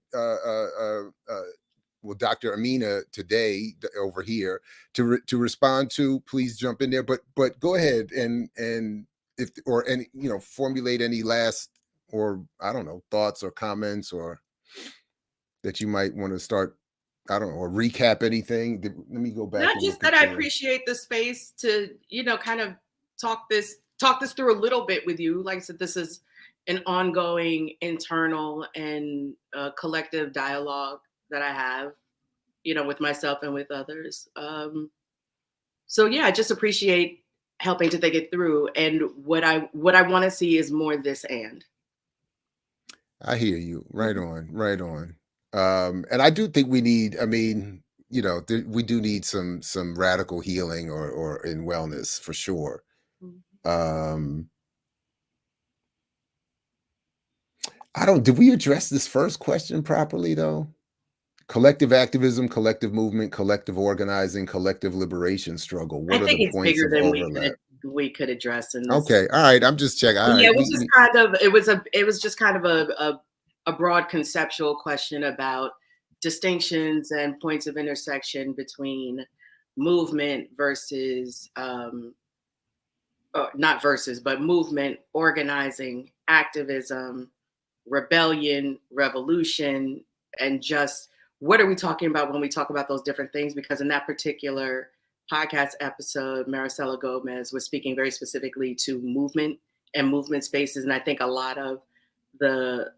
Dr. Amina today over here to respond to, please jump in there, but go ahead and formulate any last, or I don't know, thoughts or comments, or that you might want to start, I don't know, or recap anything. Let me go back. Not just that I appreciate the space to, kind of talk this through a little bit with you. Like I said, this is an ongoing internal and collective dialogue that I have, with myself and with others. So yeah, I just appreciate helping to think it through. And what I want to see is more this and. I hear you. Right on. And I do think we need, I mean, we do need some radical healing or in wellness for sure. Did we address this first question properly though? Collective activism, collective movement, collective organizing, collective liberation struggle. What are the points of overlap? We could address in this. Okay, all right. I'm just checking. Yeah, it was just kind of a broad conceptual question about distinctions and points of intersection between movement versus not versus, but movement, organizing, activism, rebellion, revolution, and just what are we talking about when we talk about those different things? Because in that particular podcast episode, Maricela Gomez was speaking very specifically to movement and movement spaces. And I think a lot of the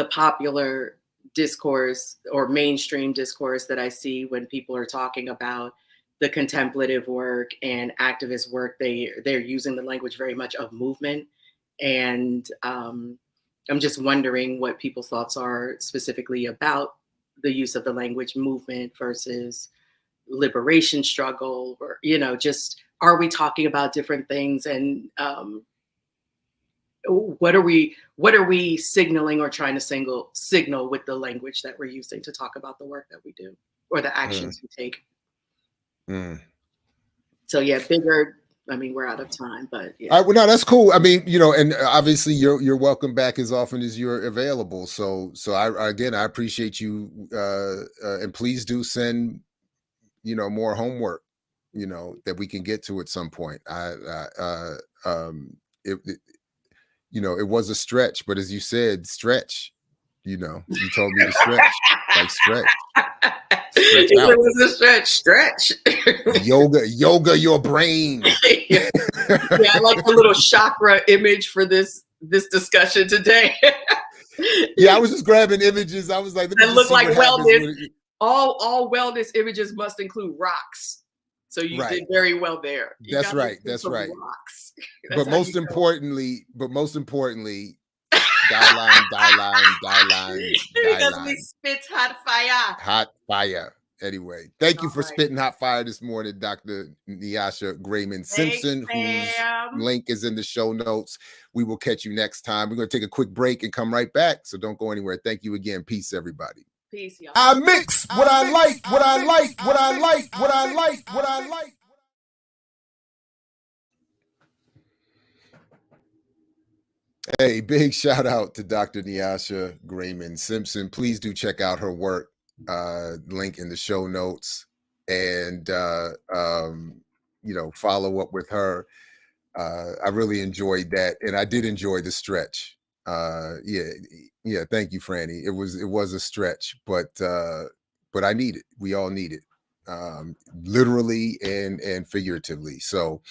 popular discourse or mainstream discourse that I see when people are talking about the contemplative work and activist work, they're using the language very much of movement. And I'm just wondering what people's thoughts are specifically about the use of the language movement versus liberation struggle, or, just are we talking about different things, and what are we signaling or trying to signal with the language that we're using to talk about the work that we do or the actions we take. So yeah, bigger. I mean, we're out of time, but yeah. Well, no, that's cool. I mean, and obviously you're welcome back as often as you're available. So I appreciate you, and please do send, more homework, that we can get to at some point. It was a stretch, but as you said, stretch. You told me to stretch, like stretch. It was a stretch. Yoga your brain. Yeah, I like the little chakra image for this discussion today. Yeah, I was just grabbing images. I was like, let me That just look see like what happens wellness. when it, All wellness images must include rocks. So you right. did very well there. You That's got to right. include That's some right. rocks. That's But how you most go. importantly, die line, die line, die line, die Because we line. spit hot fire. Hot fire. Anyway, thank you All for right. spitting hot fire this morning, Dr. Nyasha Thanks, Grayman-Simpson, whose Sam. link is in the show notes. We will catch you next time. We're going to take a quick break and come right back. So don't go anywhere. Thank you again. Peace, everybody. Peace, y'all. I mix what I like, what I like, what I like, what I like, what I like. Hey, big shout out to Dr. Nyasha Grayman-Simpson. Please do check out her work. Link in the show notes, and follow up with her. I really enjoyed that, and I did enjoy the stretch. Yeah. Thank you, Franny. It was a stretch, but I need it. We all need it, literally and figuratively. So,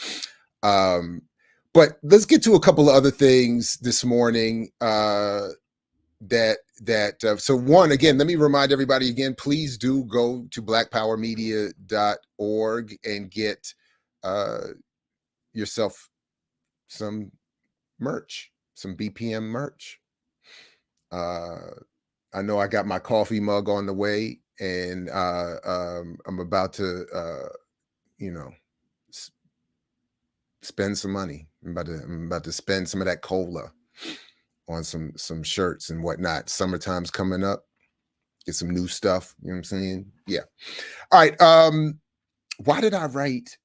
but let's get to a couple of other things this morning. So one, again, let me remind everybody again, please do go to blackpowermedia.org and get yourself some merch, some BPM merch. I know I got my coffee mug on the way, and I'm about to spend some money. I'm about to spend some of that cola on some shirts and whatnot. Summertime's coming up. Get some new stuff. You know what I'm saying? Yeah. All right. Why did I write?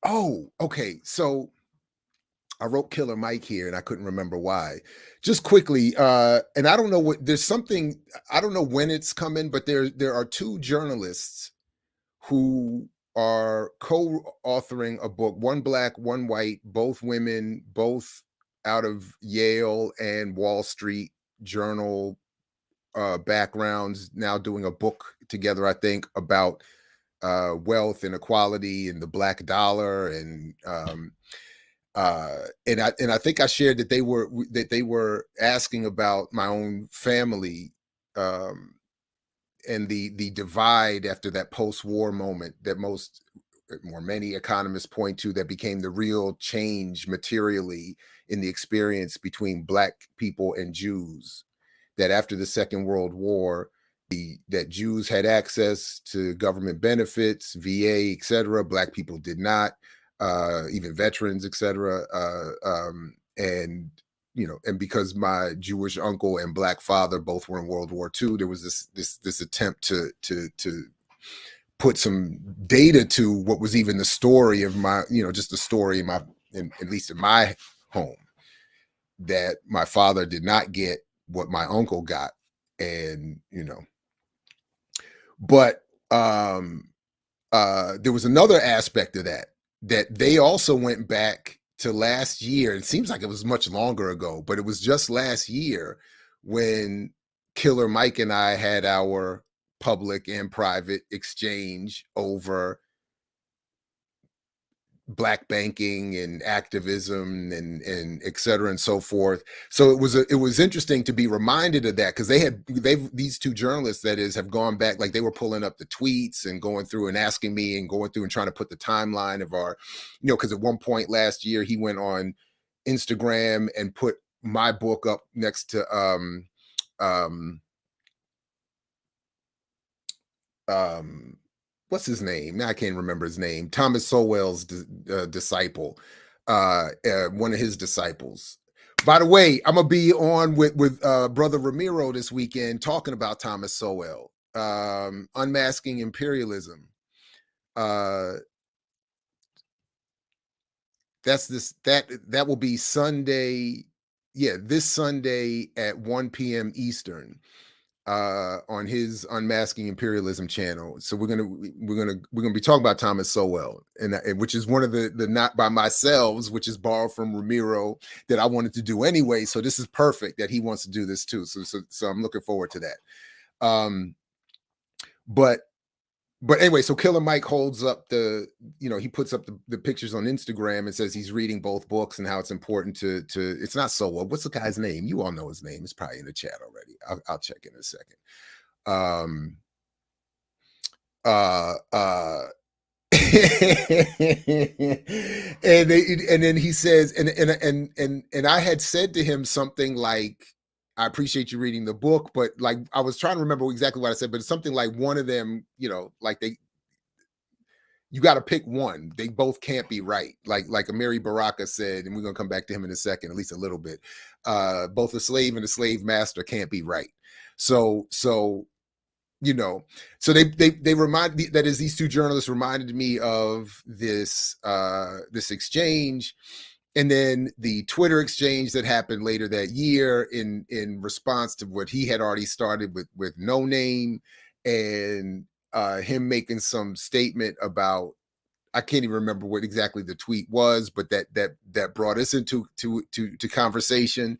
Oh, okay. So I wrote Killer Mike here and I couldn't remember why. Just quickly, and I don't know what there's something, I don't know when it's coming, but there are two journalists who are co-authoring a book, one black, one white, both women, both out of Yale and Wall Street Journal backgrounds, now doing a book together, I think, about wealth and equality and the black dollar, and I think I shared that they were asking about my own family, and the divide after that post-war moment that many economists point to, that became the real change materially in the experience between black people and Jews, that after the Second World War, that Jews had access to government benefits, VA, etc. Black people did not, even veterans, etc. And and because my Jewish uncle and black father both were in World War II, there was this attempt to put some data to what was even the story of my, just the story at least in my home, that my father did not get what my uncle got. And but there was another aspect of that they also went back to last year. It seems like it was much longer ago, but it was just last year when Killer Mike and I had our public and private exchange over black banking and activism and et cetera and so forth. So it was interesting to be reminded of that, because these two journalists, that is, have gone back, like they were pulling up the tweets and going through and asking me and going through and trying to put the timeline of our, because at one point last year he went on Instagram and put my book up next to what's his name? Now I can't remember his name. Thomas Sowell's disciple, one of his disciples. By the way, I'm gonna be on with Brother Ramiro this weekend talking about Thomas Sowell, unmasking imperialism. That will be Sunday. Yeah, this Sunday at 1 p.m. Eastern. On his Unmasking Imperialism channel. So we're gonna be talking about Thomas Sowell, and which is one of the Not By Myself, which is borrowed from Ramiro, that I wanted to do anyway. So this is perfect that he wants to do this too. So I'm looking forward to that. But but anyway, so Killer Mike holds up he puts up the pictures on Instagram and says he's reading both books and how it's important to it's not Solo. What's the guy's name? You all know his name. It's probably in the chat already. I'll check in a second. Um uh and then he says, and I had said to him something like, I appreciate you reading the book, but like I was trying to remember exactly what I said, but it's something like one of them, like you got to pick one. They both can't be right. Like Amiri Baraka said, and we're gonna come back to him in a second, at least a little bit. Both a slave and a slave master can't be right. So so they remind me, that is, these two journalists reminded me of this exchange, and then the Twitter exchange that happened later that year in response to what he had already started with No Name, and him making some statement about, I can't even remember what exactly the tweet was, but that brought us into conversation.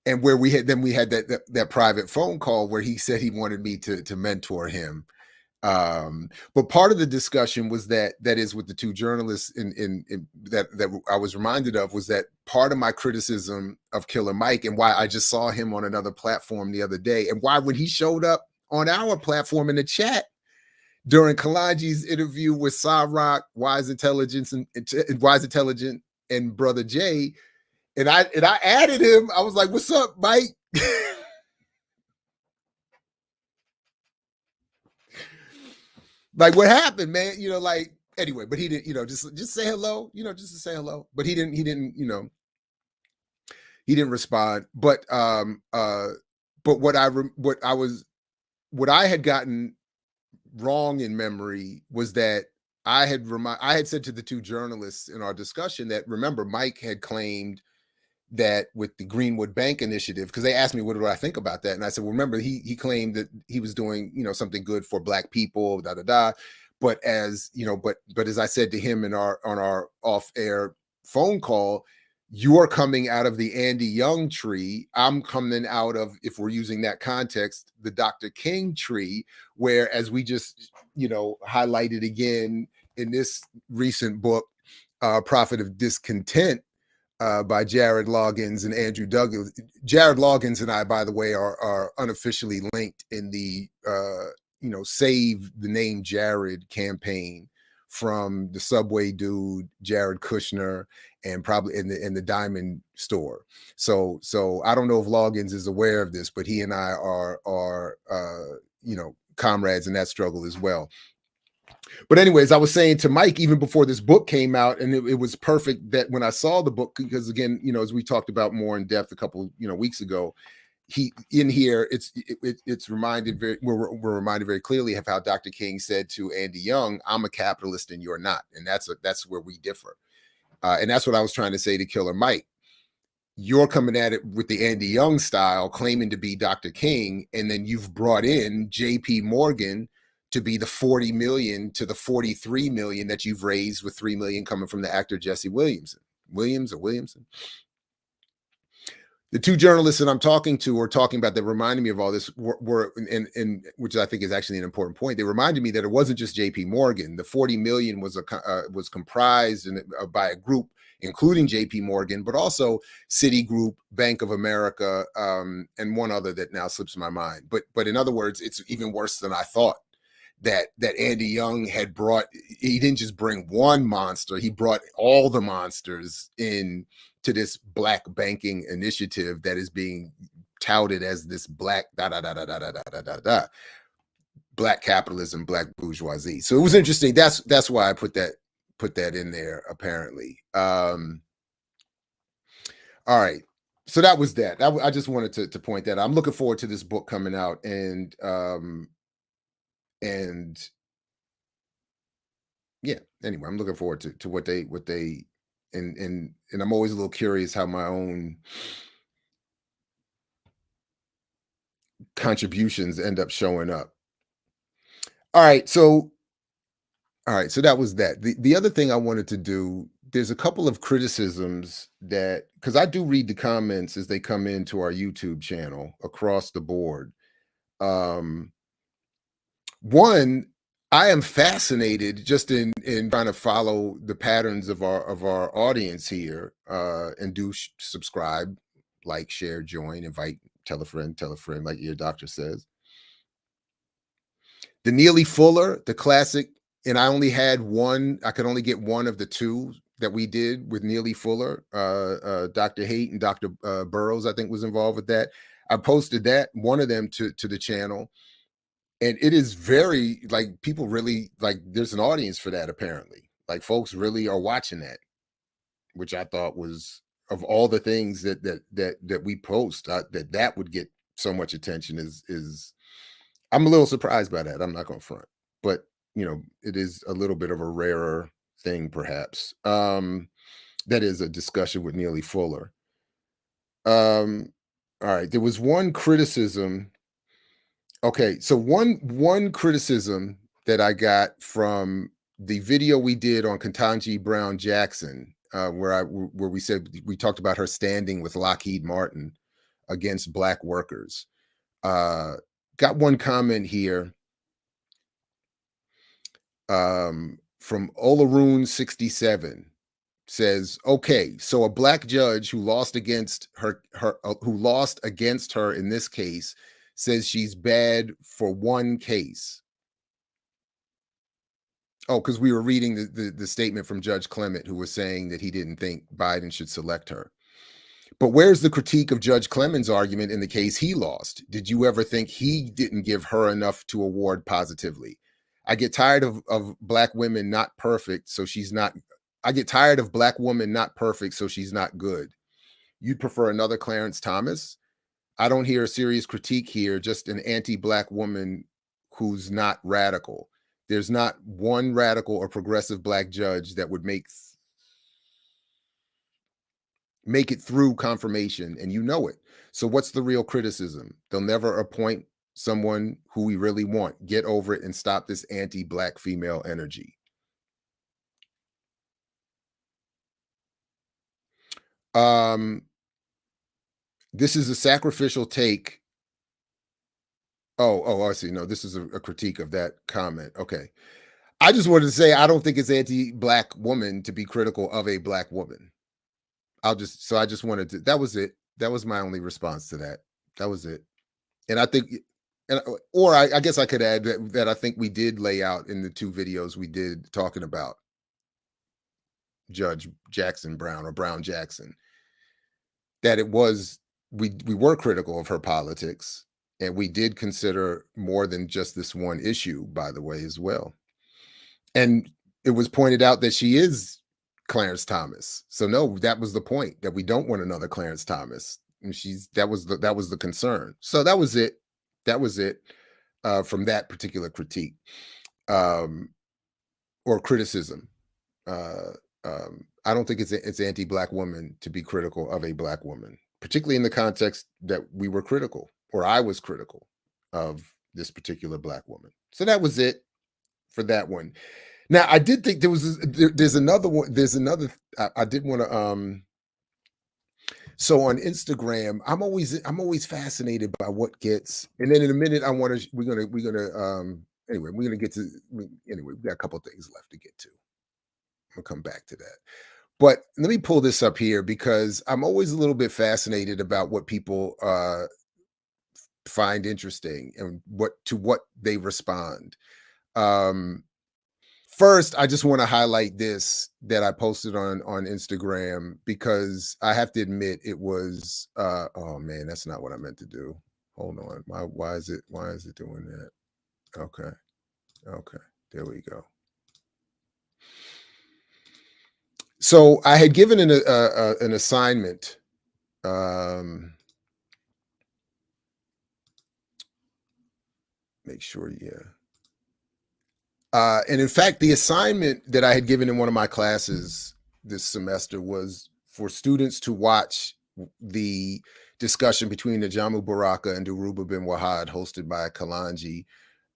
And where we had that private phone call where he said he wanted me to mentor him. But part of the discussion was that is with the two journalists in that I was reminded of, was that part of my criticism of Killer Mike, and why I just saw him on another platform the other day, and why when he showed up on our platform in the chat during Kalaji's interview with Rock, Wise Intelligence and Wise Intelligent and Brother Jay, and I added him. I was like, "What's up, Mike?" Like, what happened, man? Like, anyway, but he didn't, just say hello, just to say hello. But he didn't, he didn't respond. But what I had gotten wrong in memory was that I had said to the two journalists in our discussion that, remember, Mike had claimed that with the Greenwood Bank initiative, because they asked me what do I think about that, and I said, well, remember, he claimed that he was doing something good for Black people, da da da. But as but as I said to him on our off-air phone call, you're coming out of the Andy Young tree. I'm coming out of, if we're using that context, the Dr. King tree, where, as we just highlighted again in this recent book, Prophet of Discontent, by Jared Loggins and Andrew Douglas. Jared Loggins and I, by the way, are unofficially linked in the Save the Name Jared campaign from the Subway dude, Jared Kushner, and probably in the Diamond store. So I don't know if Loggins is aware of this, but he and I are comrades in that struggle as well. But anyways, I was saying to Mike, even before this book came out, and it was perfect that when I saw the book, because again, as we talked about more in depth a couple weeks ago, it's reminded we're reminded very clearly of how Dr. King said to Andy Young, "I'm a capitalist and you're not," and that's where we differ, and that's what I was trying to say to Killer Mike. You're coming at it with the Andy Young style, claiming to be Dr. King, and then you've brought in J.P. Morgan to be the 40 million to the 43 million that you've raised, with 3 million coming from the actor Jesse Williamson. The two journalists that I'm talking to are talking about, that reminded me of all this, were and which I think is actually an important point. They reminded me that it wasn't just J.P. Morgan. The 40 million was comprised by a group including J.P. Morgan, but also Citigroup, Bank of America, and one other that now slips my mind. But in other words, it's even worse than I thought. That Andy Young had brought. He didn't just bring one monster; he brought all the monsters in to this black banking initiative that is being touted as this black black capitalism, black bourgeoisie. So it was interesting. That's why I put that in there, apparently. All right. So that was that. I just wanted to point that out. I'm looking forward to this book coming out, and yeah, anyway, I'm looking forward to what they and I'm always a little curious how my own contributions end up showing up. All right, so that was that. The other thing I wanted to do, there's a couple of criticisms that, because I do read the comments as they come into our YouTube channel across the board. One, I am fascinated just in trying to follow the patterns of our audience here, and do subscribe, like, share, join, invite, tell a friend, like your doctor says. The Neely Fuller, the classic, and I only had one. I could only get one of the two that we did with Neely Fuller. Dr. Haight and Dr. Burrows, I think, was involved with that. I posted that one of them to the channel, and it is very, like, people really like. There's an audience for that, apparently. Like, folks really are watching that, which I thought was, of all the things that we post, that would get so much attention is I'm a little surprised by that. I'm not going to front, but it is a little bit of a rarer thing, perhaps. That is a discussion with Neely Fuller. All right, there was one criticism. Okay, so one criticism that I got from the video we did on Ketanji Brown Jackson, where we said we talked about her standing with Lockheed Martin against Black workers. Got one comment here, from Olaroon67, says, okay, so a Black judge who lost against her in this case says she's bad for one case. Oh, because we were reading the statement from Judge Clement, who was saying that he didn't think Biden should select her. But where's the critique of Judge Clement's argument in the case he lost? Did you ever think he didn't give her enough to award positively? I get tired of Black women not perfect, so she's not. I get tired of Black woman not perfect, so she's not good. You'd prefer another Clarence Thomas? I don't hear a serious critique here, just an anti-Black woman who's not radical. There's not one radical or progressive Black judge that would make it through confirmation, and you know it. So what's the real criticism? They'll never appoint someone who we really want. Get over it and stop this anti-Black female energy. This is a sacrificial take. I see. No, this is a critique of that comment. Okay. I just wanted to say, I don't think it's anti-Black woman to be critical of a Black woman. I just wanted to, that was it. That was my only response to that. That was it. And I think, I guess I could add that I think we did lay out in the two videos we did talking about Judge Jackson Brown, or Brown Jackson, that it was, we were critical of her politics, and we did consider more than just this one issue, by the way, as well. And it was pointed out that she is Clarence Thomas. So no, that was the point, that we don't want another Clarence Thomas. And that was the concern. So that was it. That was it, from that particular critique, or criticism. I don't think it's anti-Black woman to be critical of a Black woman, particularly in the context that we were critical, or I was critical of this particular Black woman. So that was it for that one. Now, I did think there's another one. I did want to, so on Instagram, I'm always fascinated by what gets, and then in a minute we're gonna get to, anyway, we got a couple of things left to get to. We'll come back to that. But let me pull this up here, because I'm always a little bit fascinated about what people find interesting and what they respond. First, I just want to highlight this that I posted on Instagram, because I have to admit it was, oh man, that's not what I meant to do. Hold on. Why is it doing that? Okay. There we go. So I had given an assignment. Make sure, yeah. And in fact, the assignment that I had given in one of my classes this semester was for students to watch the discussion between Najamu Baraka and Dhoruba bin Wahad, hosted by Kalanji,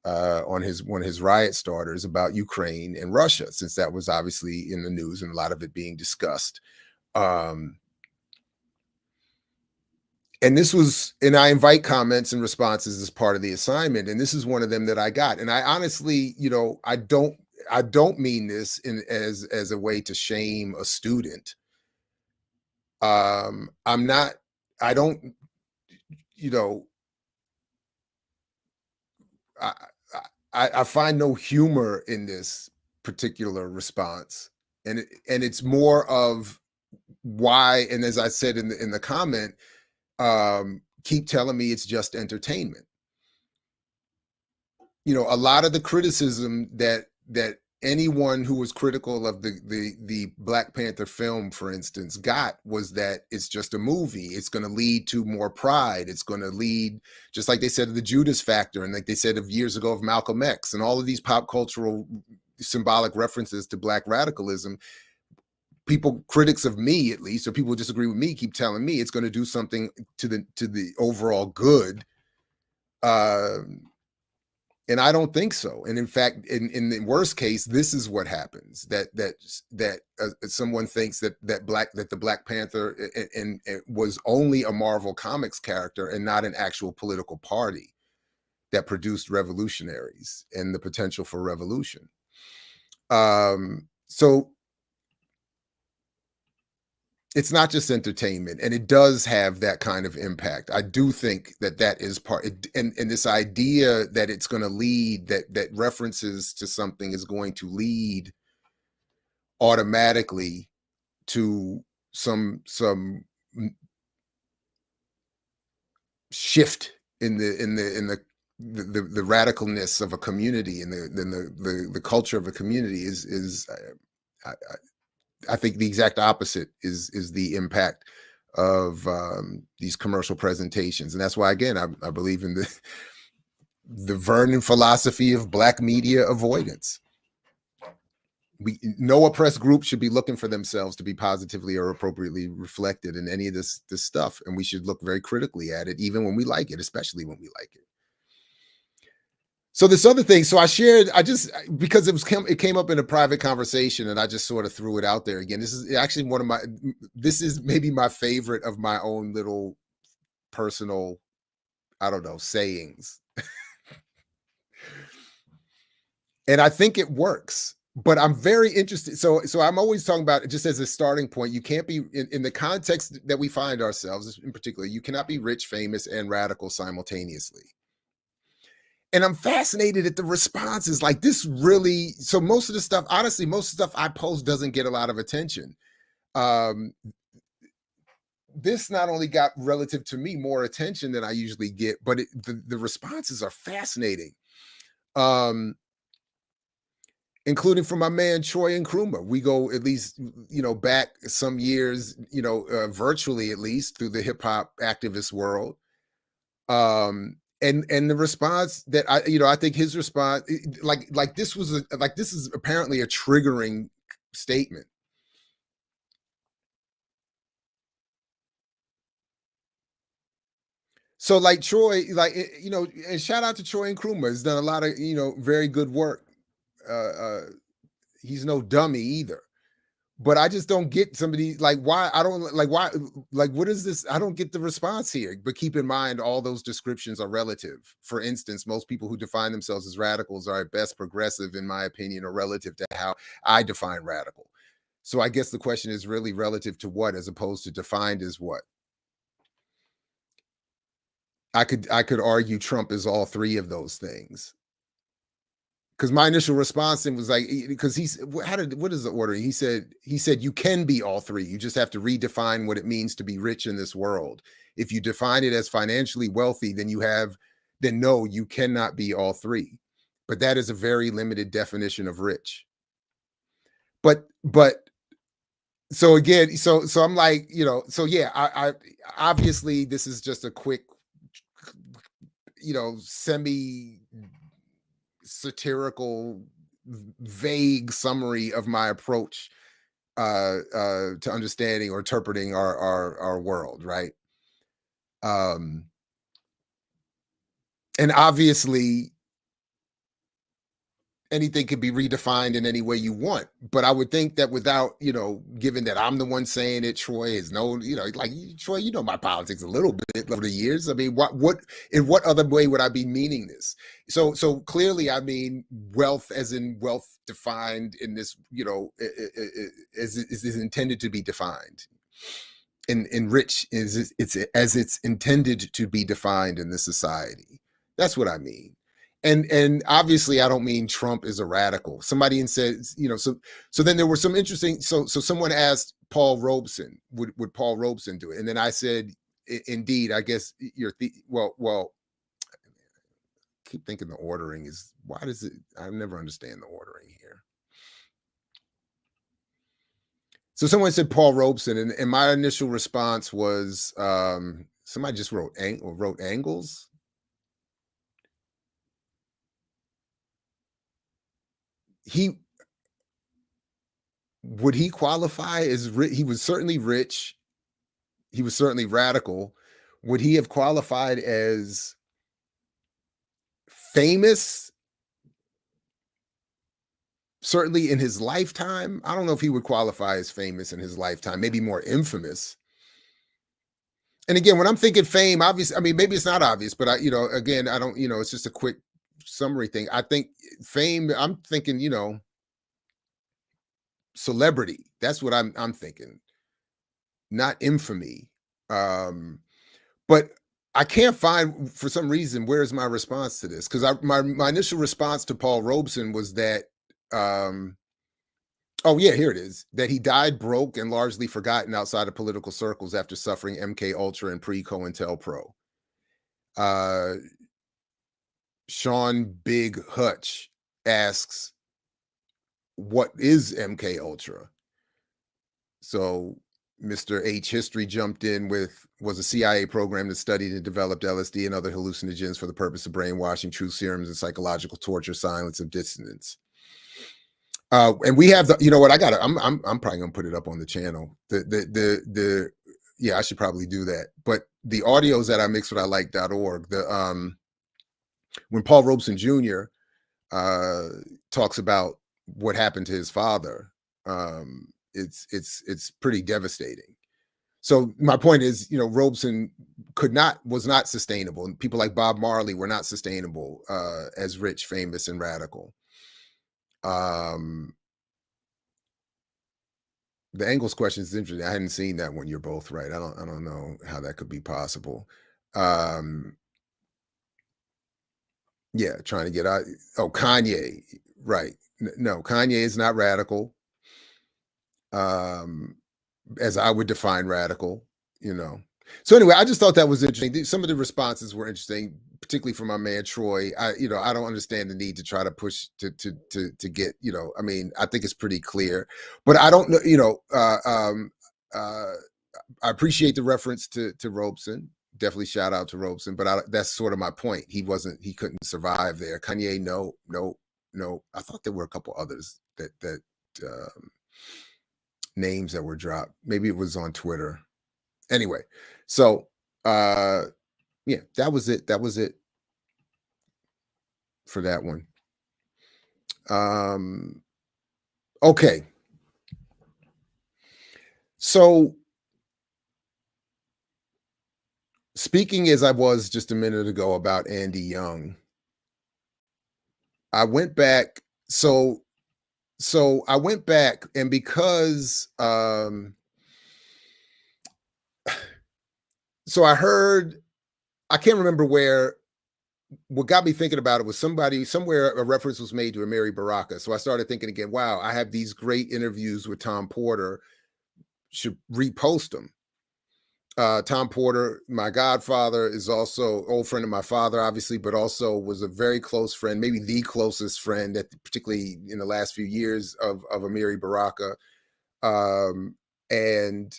on one of his riot starters, about Ukraine and Russia, since that was obviously in the news and a lot of it being discussed. And this was, and I invite comments and responses as part of the assignment, and this is one of them that I got. And I honestly, I don't mean this in as a way to shame a student. I'm not, I don't, you know, I, I find no humor in this particular response, and it's more of why. And as I said in the comment, keep telling me it's just entertainment. A lot of the criticism that anyone who was critical of the Black Panther film, for instance, got was that it's just a movie. It's going to lead to more pride. It's going to lead, just like they said of the Judas Factor, and like they said of years ago of Malcolm X, and all of these pop cultural symbolic references to Black radicalism. People, critics of me at least, or people who disagree with me, keep telling me it's going to do something to the overall good. Uh, and I don't think so. And in fact, in the worst case, this is what happens: that someone thinks that the Black Panther and was only a Marvel Comics character and not an actual political party that produced revolutionaries and the potential for revolution. So it's not just entertainment, and it does have that kind of impact. I do think that is part, and this idea that it's going to lead, that references to something is going to lead automatically to some shift in the radicalness of a community, and the culture of a community is I, I think the exact opposite is the impact of these commercial presentations. And that's why, again, I believe in the Vernon philosophy of Black media avoidance. No oppressed group should be looking for themselves to be positively or appropriately reflected in any of this stuff, and we should look very critically at it, even when we like it, especially when we like it. So this other thing, so I just, because it came up in a private conversation, and I just sort of threw it out there again. This is actually this is maybe my favorite of my own little personal, I don't know, sayings. And I think it works, but I'm very interested. So I'm always talking about it just as a starting point. You can't be in the context that we find ourselves in particular, you cannot be rich, famous, and radical simultaneously. And I'm fascinated at the responses. Like, this really, so most of the stuff, honestly, most of the stuff I post doesn't get a lot of attention. This not only got, relative to me, more attention than I usually get, but the responses are fascinating. Including from my man Troy Nkrumah. We go at least, back some years, virtually, at least, through the hip hop activist world. And the response that I think his response, like this is apparently a triggering statement. So like Troy, and shout out to Troy Nkrumah, has done a lot of, very good work. He's no dummy either. But I just don't get somebody, like, why I don't like why like what is this? I don't get the response here. But keep in mind, all those descriptions are relative. For instance, most people who define themselves as radicals are at best progressive, in my opinion, or relative to how I define radical. So I guess the question is really relative to what, as opposed to defined as what. I could argue Trump is all three of those things. Because my initial response to him was like, because what is the order? He said you can be all three. You just have to redefine what it means to be rich in this world. If you define it as financially wealthy, then no, you cannot be all three. But that is a very limited definition of rich. But so again, so I'm like, so yeah, I obviously this is just a quick, semi satirical, vague summary of my approach to understanding or interpreting our world, right? And obviously, anything can be redefined in any way you want. But I would think that without, given that I'm the one saying it, Troy is no, like Troy, my politics a little bit over the years. I mean, in what other way would I be meaning this? So clearly, I mean wealth as in wealth defined in this, as is intended to be defined. And rich is it's as it's intended to be defined in this society. That's what I mean. And obviously I don't mean Trump is a radical. Somebody says, so then there were some interesting, so someone asked Paul Robeson, would Paul Robeson do it? And then I said, indeed, I guess well, keep thinking the ordering is, why does it, I never understand the ordering here. So someone said Paul Robeson, and my initial response was, somebody just wrote angles. Would he qualify as he was certainly rich, he was certainly radical. Would he have qualified as famous? Certainly in his lifetime. I don't know if he would qualify as famous in his lifetime, maybe more infamous. And again, when I'm thinking fame, obviously, I mean, maybe it's not obvious, but again, I don't, it's just a quick summary thing. I think fame, I'm thinking, celebrity. That's what I'm thinking, not infamy. But I can't find, for some reason, where's my response to this? Because my initial response to Paul Robeson was that, oh yeah, here it is, that he died broke and largely forgotten outside of political circles after suffering MK Ultra and pre-COINTELPRO. Sean Big Hutch asks, what is MK Ultra? So Mr. H History jumped in with, was a CIA program that studied and developed LSD and other hallucinogens for the purpose of brainwashing, truth serums, and psychological torture, silence, of dissidents. And we have the, what I got, I'm probably gonna put it up on the channel. Yeah, I should probably do that. But the audios that I mix with ilike.org, when Paul Robeson Jr. Talks about what happened to his father, it's pretty devastating. So my point is, Robeson was not sustainable, and people like Bob Marley were not sustainable as rich, famous, and radical. The Angles question is interesting. I hadn't seen that one. You're both right. I don't know how that could be possible. Yeah, trying to get out. Oh, Kanye, right? No, Kanye is not radical. As I would define radical, So anyway, I just thought that was interesting. Some of the responses were interesting, particularly from my man Troy. I don't understand the need to try to push to get, I mean, I think it's pretty clear, but I don't know, I appreciate the reference to Robeson. Definitely shout out to Robeson, but that's sort of my point. He couldn't survive there. Kanye, no. I thought there were a couple others that names that were dropped. Maybe it was on Twitter. Anyway, so yeah, that was it for that one. Okay, so speaking as I was just a minute ago about Andy Young, I went back. So I went back, and because so I heard, I can't remember where. What got me thinking about it was somewhere a reference was made to Amiri Baraka. So I started thinking again, wow, I have these great interviews with Tom Porter, should repost them. Tom Porter, my godfather, is also old friend of my father, obviously, but also was a very close friend, maybe the closest friend, particularly in the last few years, of Amiri Baraka. And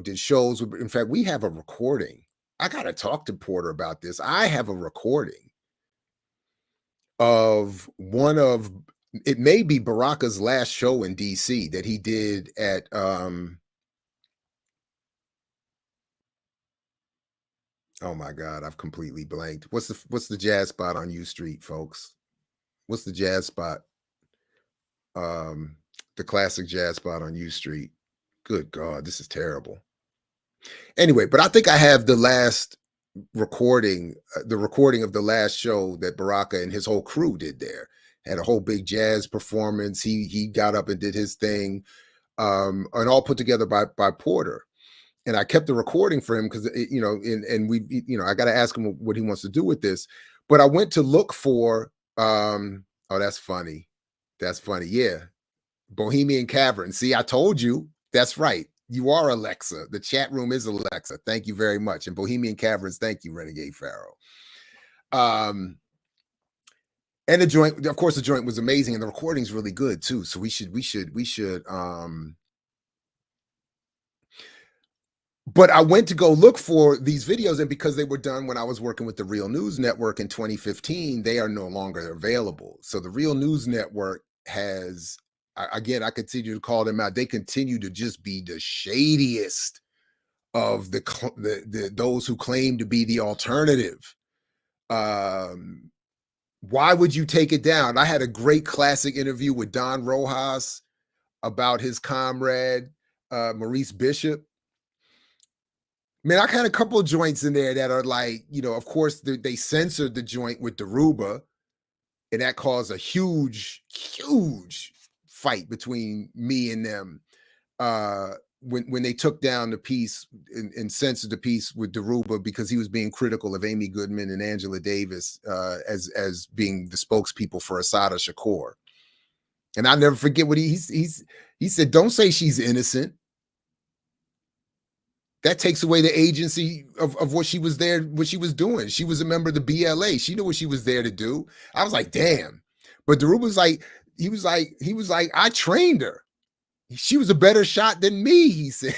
did shows. In fact, we have a recording. I got to talk to Porter about this. I have a recording of it may be Baraka's last show in DC that he did at oh my God, I've completely blanked. What's the jazz spot on U Street, folks? What's the jazz spot? The classic jazz spot on U Street. Good God, this is terrible. Anyway, but I think I have the last recording, the recording of the last show that Baraka and his whole crew did there. Had a whole big jazz performance. He got up and did his thing, and all put together by Porter. And I kept the recording for him because and we I got to ask him what he wants to do with this. But I went to look for oh, that's funny. That's funny. Yeah. Bohemian Cavern. See, I told you. That's right. You are Alexa. The chat room is Alexa. Thank you very much. And Bohemian Caverns, thank you, Renegade Pharaoh. And the joint, of course, the joint was amazing, and the recording's really good too. So we should. But I went to go look for these videos, and because they were done when I was working with the Real News Network in 2015, they are no longer available. So the Real News Network has, again, I continue to call them out. They continue to just be the shadiest of the those who claim to be the alternative. Why would you take it down? I had a great classic interview with Don Rojas about his comrade Maurice Bishop. Man, I had a couple of joints in there that are like, of course, they censored the joint with Daruba, and that caused a huge fight between me and them when they took down the piece and censored the piece with Daruba because he was being critical of Amy Goodman and Angela Davis as being the spokespeople for Assata Shakur. And I'll never forget what he said. Don't say she's innocent. That takes away the agency of what she was there, what she was doing. She was a member of the BLA. She knew what she was there to do. I was like, damn. But Daruba was like, he was like, I trained her. She was a better shot than me, he said.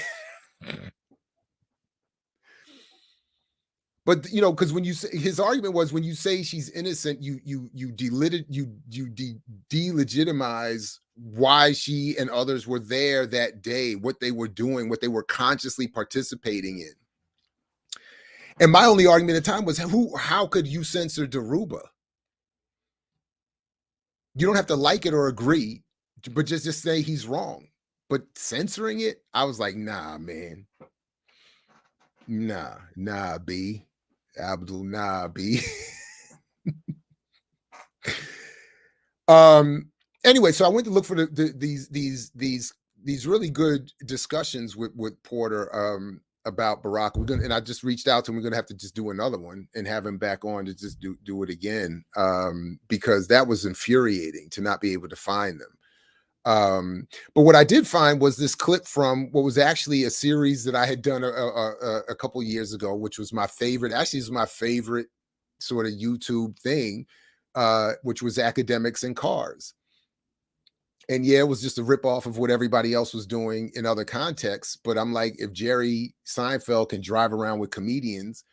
But because when you say, his argument was, when you say she's innocent, you delegitimize why she and others were there that day, what they were doing, what they were consciously participating in. And my only argument at the time was, how could you censor Daruba? You don't have to like it or agree, but just say he's wrong. But censoring it, I was like, nah, man. Nah, B. Abdul, nah, B. Anyway, so I went to look for these really good discussions with Porter about Barack. And I just reached out to him. We're gonna have to just do another one and have him back on to just do it again, because that was infuriating to not be able to find them. But what I did find was this clip from what was actually a series that I had done a couple years ago, which was my favorite. Actually, is my favorite sort of YouTube thing, which was Academics and Cars. And yeah, it was just a ripoff of what everybody else was doing in other contexts. But I'm like, if Jerry Seinfeld can drive around with comedians,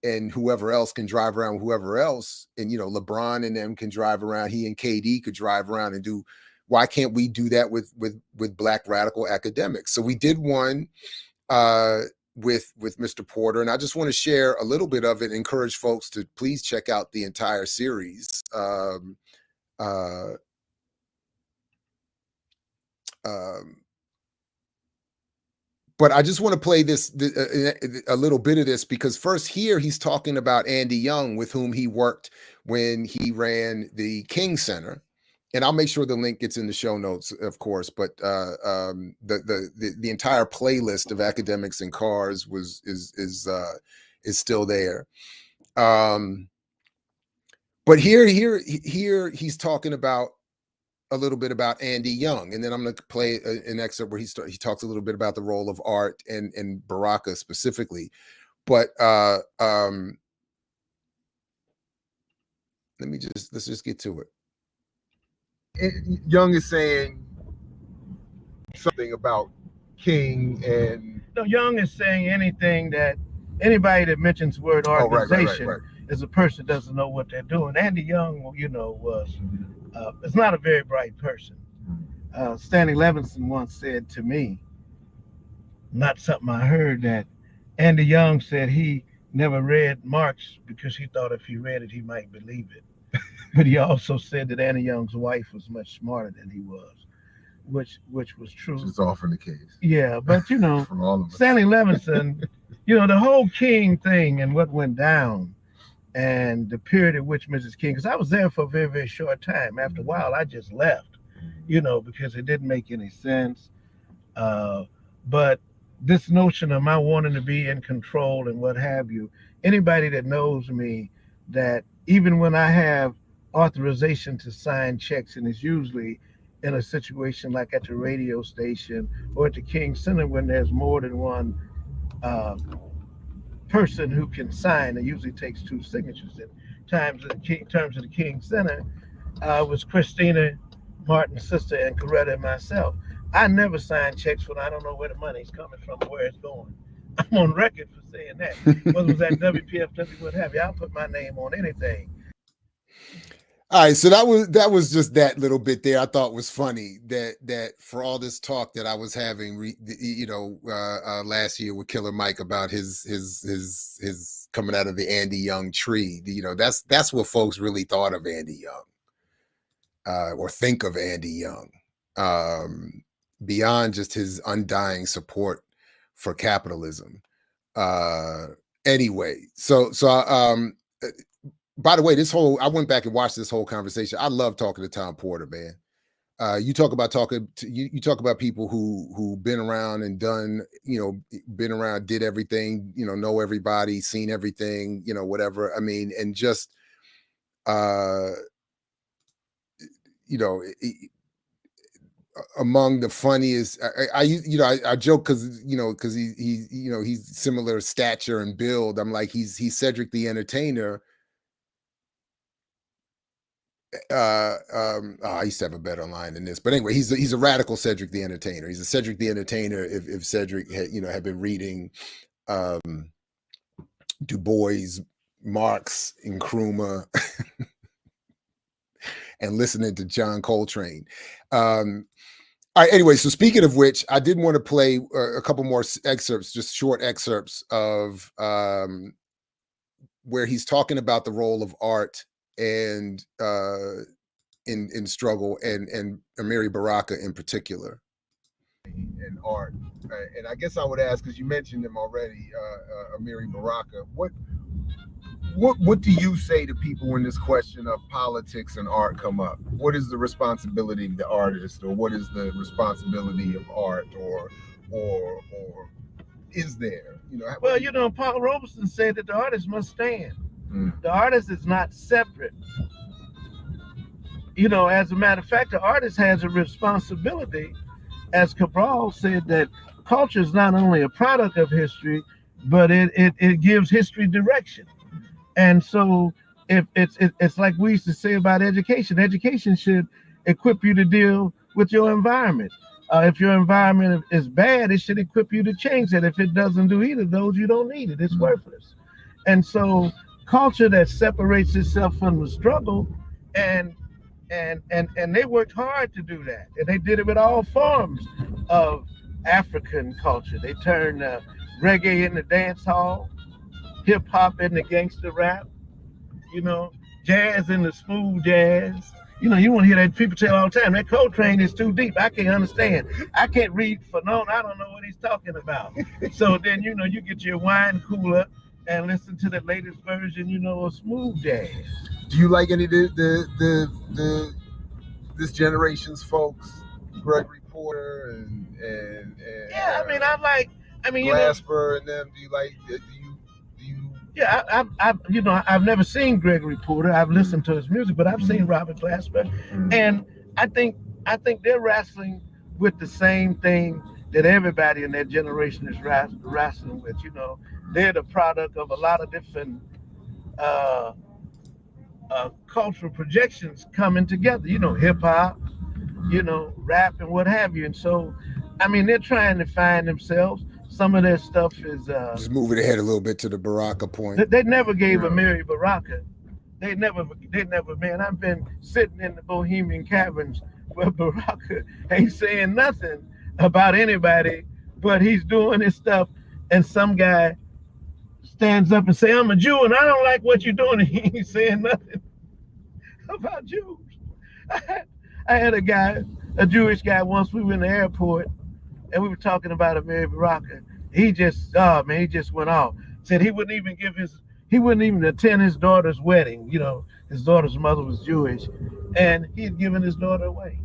and whoever else can drive around with whoever else, and LeBron and them can drive around, he and KD could drive around and do. Why can't we do that with Black radical academics? So we did one with Mr. Porter, and I just want to share a little bit of it. Encourage folks to please check out the entire series. But I just want to play this a little bit of this, because first here he's talking about Andy Young, with whom he worked when he ran the King Center. And I'll make sure the link gets in the show notes, of course. But the entire playlist of Academics and Cars is still there. But here he's talking about a little bit about Andy Young, and then I'm going to play an excerpt where he talks a little bit about the role of art and Baraka specifically. But let's just get to it. Young is saying something about King, and no, Young is saying anything that anybody that mentions the word organization is a person that doesn't know what they're doing. Andy Young, was is not a very bright person. Stanley Levinson once said to me, not something I heard, that Andy Young said he never read Marx because he thought if he read it, he might believe it. But he also said that Annie Young's wife was much smarter than he was, which was true. Which is often the case. Yeah, but you know, From all of us. Stanley Levinson, you know, the whole King thing and what went down and the period at which Mrs. King, because I was there for a very, very short time. After a while, I just left, you know, because it didn't make any sense. But this notion of my wanting to be in control and what have you, anybody that knows me, that even when I have authorization to sign checks, and it's usually in a situation like at the radio station or at the King Center when there's more than one uh, person who can sign. It usually takes two signatures. In terms of the King Center, was Christina Martin's sister and Coretta and myself. I never sign checks when I don't know where the money's coming from or where it's going. I'm on record for saying that. Whether it was at WPFW, what have you, I'll put my name on anything. All right, so that was just that little bit there. I thought was funny that for all this talk that I was having, last year with Killer Mike about his coming out of the Andy Young tree. You know, that's what folks really thought of Andy Young, or think of Andy Young, beyond just his undying support for capitalism. Anyway, so by the way, I went back and watched this whole conversation. I love talking to Tom Porter, man. You talk about you talk about people who been around and done, been around, did everything, know everybody, seen everything, whatever. I mean, and just, among the funniest, I joke because he's similar stature and build. I'm like, he's Cedric the Entertainer. I used to have a better line than this, but anyway, he's a radical Cedric the Entertainer. He's a Cedric the Entertainer if Cedric had been reading Du Bois, Marx, Nkrumah, and listening to John Coltrane. All right, anyway, so speaking of which, I did want to play a couple more excerpts, just short excerpts of where he's talking about the role of art and in struggle, and Amiri Baraka in particular. And art, and I guess I would ask, because you mentioned him already, Amiri Baraka. What do you say to people when this question of politics and art come up? What is the responsibility of the artist, or what is the responsibility of art, or is there? Well, Paul Robeson said that the artist must stand. The artist is not separate. As a matter of fact, the artist has a responsibility. As Cabral said, that culture is not only a product of history, but it gives history direction. And so if it's like we used to say about education. Education should equip you to deal with your environment. If your environment is bad, it should equip you to change that. If it doesn't do either of those, you don't need it. It's worthless. And so culture that separates itself from the struggle, and they worked hard to do that. And they did it with all forms of African culture. They turned reggae into dance hall, hip hop into gangster rap, jazz into smooth jazz. You want to hear that people tell all the time, that Coltrane is too deep. I can't understand. I can't read Fanon. I don't know what he's talking about. So then, you get your wine cooler and listen to the latest version, of smooth jazz. Do you like any of this generation's folks, Gregory Porter and yeah, Glasper and them? Do you like? Do you? Yeah, I've never seen Gregory Porter. I've listened to his music, but I've seen Robert Glasper, and I think they're wrestling with the same thing that everybody in that generation is wrestling with. They're the product of a lot of different cultural projections coming together. Hip hop, rap, and what have you. And so, they're trying to find themselves. Some of their stuff is just moving ahead a little bit to the Baraka point. They never gave Amiri Baraka. They never, man. I've been sitting in the Bohemian caverns where Baraka ain't saying nothing about anybody, but he's doing his stuff, and some guy stands up and say, "I'm a Jew and I don't like what you're doing," and he ain't saying nothing about Jews. I had a guy, a Jewish guy, once we were in the airport and we were talking about Amiri Baraka. He just, oh man, he just went off. Said he wouldn't even attend his daughter's wedding. You know, his daughter's mother was Jewish, and he had given his daughter away.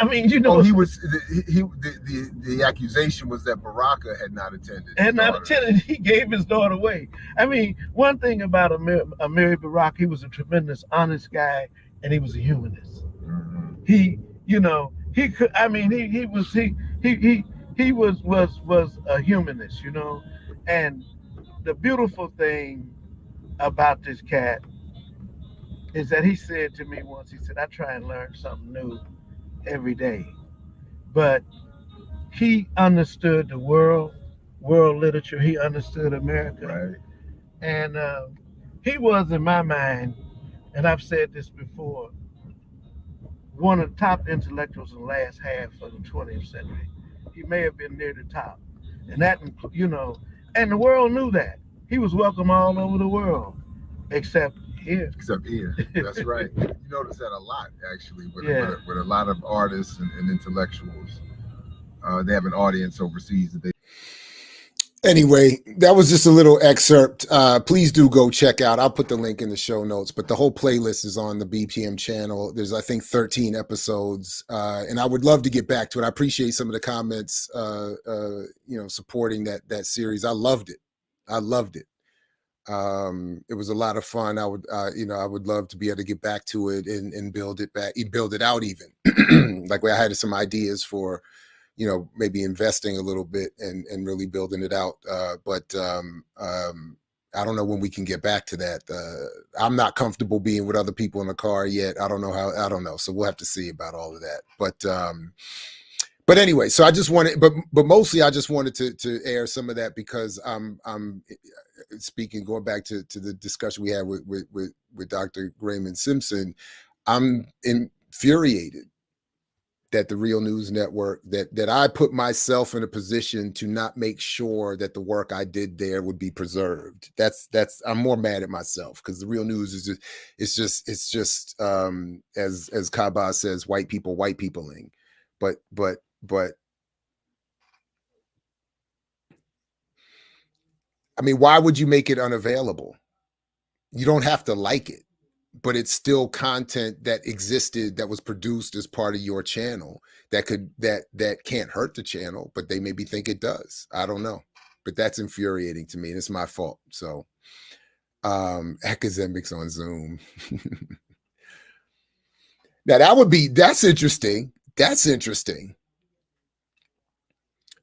I mean, you know, he was the accusation was that Baraka had not attended. He gave his daughter away. I mean, one thing about Amiri Baraka, he was a tremendous, honest guy, and he was a humanist. Mm-hmm. He could. I mean, he was a humanist, you know. And the beautiful thing about this cat is that he said to me once, he said, I try and learn something new every day. But he understood the world literature. He understood America. Right. And he was, in my mind, and I've said this before, one of the top intellectuals in the last half of the 20th century. He may have been near the top. And that, you know, and the world knew that. He was welcome all over the world, except here. Except here. That's right. You notice that a lot, actually, with a lot of artists and intellectuals. They have an audience overseas that they. Anyway, that was just a little excerpt. Please do go check out. I'll put the link in the show notes, but the whole playlist is on the BPM channel. There's, I think, 13 episodes, and I would love to get back to it. I appreciate some of the comments, supporting that series. I loved it. It was a lot of fun. I would love to be able to get back to it and build it out even. Like I had some ideas for, maybe investing a little bit and really building it out. But I don't know when we can get back to that. I'm not comfortable being with other people in the car yet. I don't know. So we'll have to see about all of that. But anyway, so I just wanted, but mostly I just wanted to air some of that because I'm speaking, going back to the discussion we had with Dr. Grayman-Simpson. I'm infuriated that the Real News Network, that I put myself in a position to not make sure that the work I did there would be preserved. I'm more mad at myself because the Real News is just as Kaba says, white peopling. But I mean, why would you make it unavailable? You don't have to like it, but it's still content that existed, that was produced as part of your channel that can't hurt the channel, but they maybe think it does. I don't know, but that's infuriating to me, and it's my fault. So, academics on Zoom. Now that's interesting. That's interesting.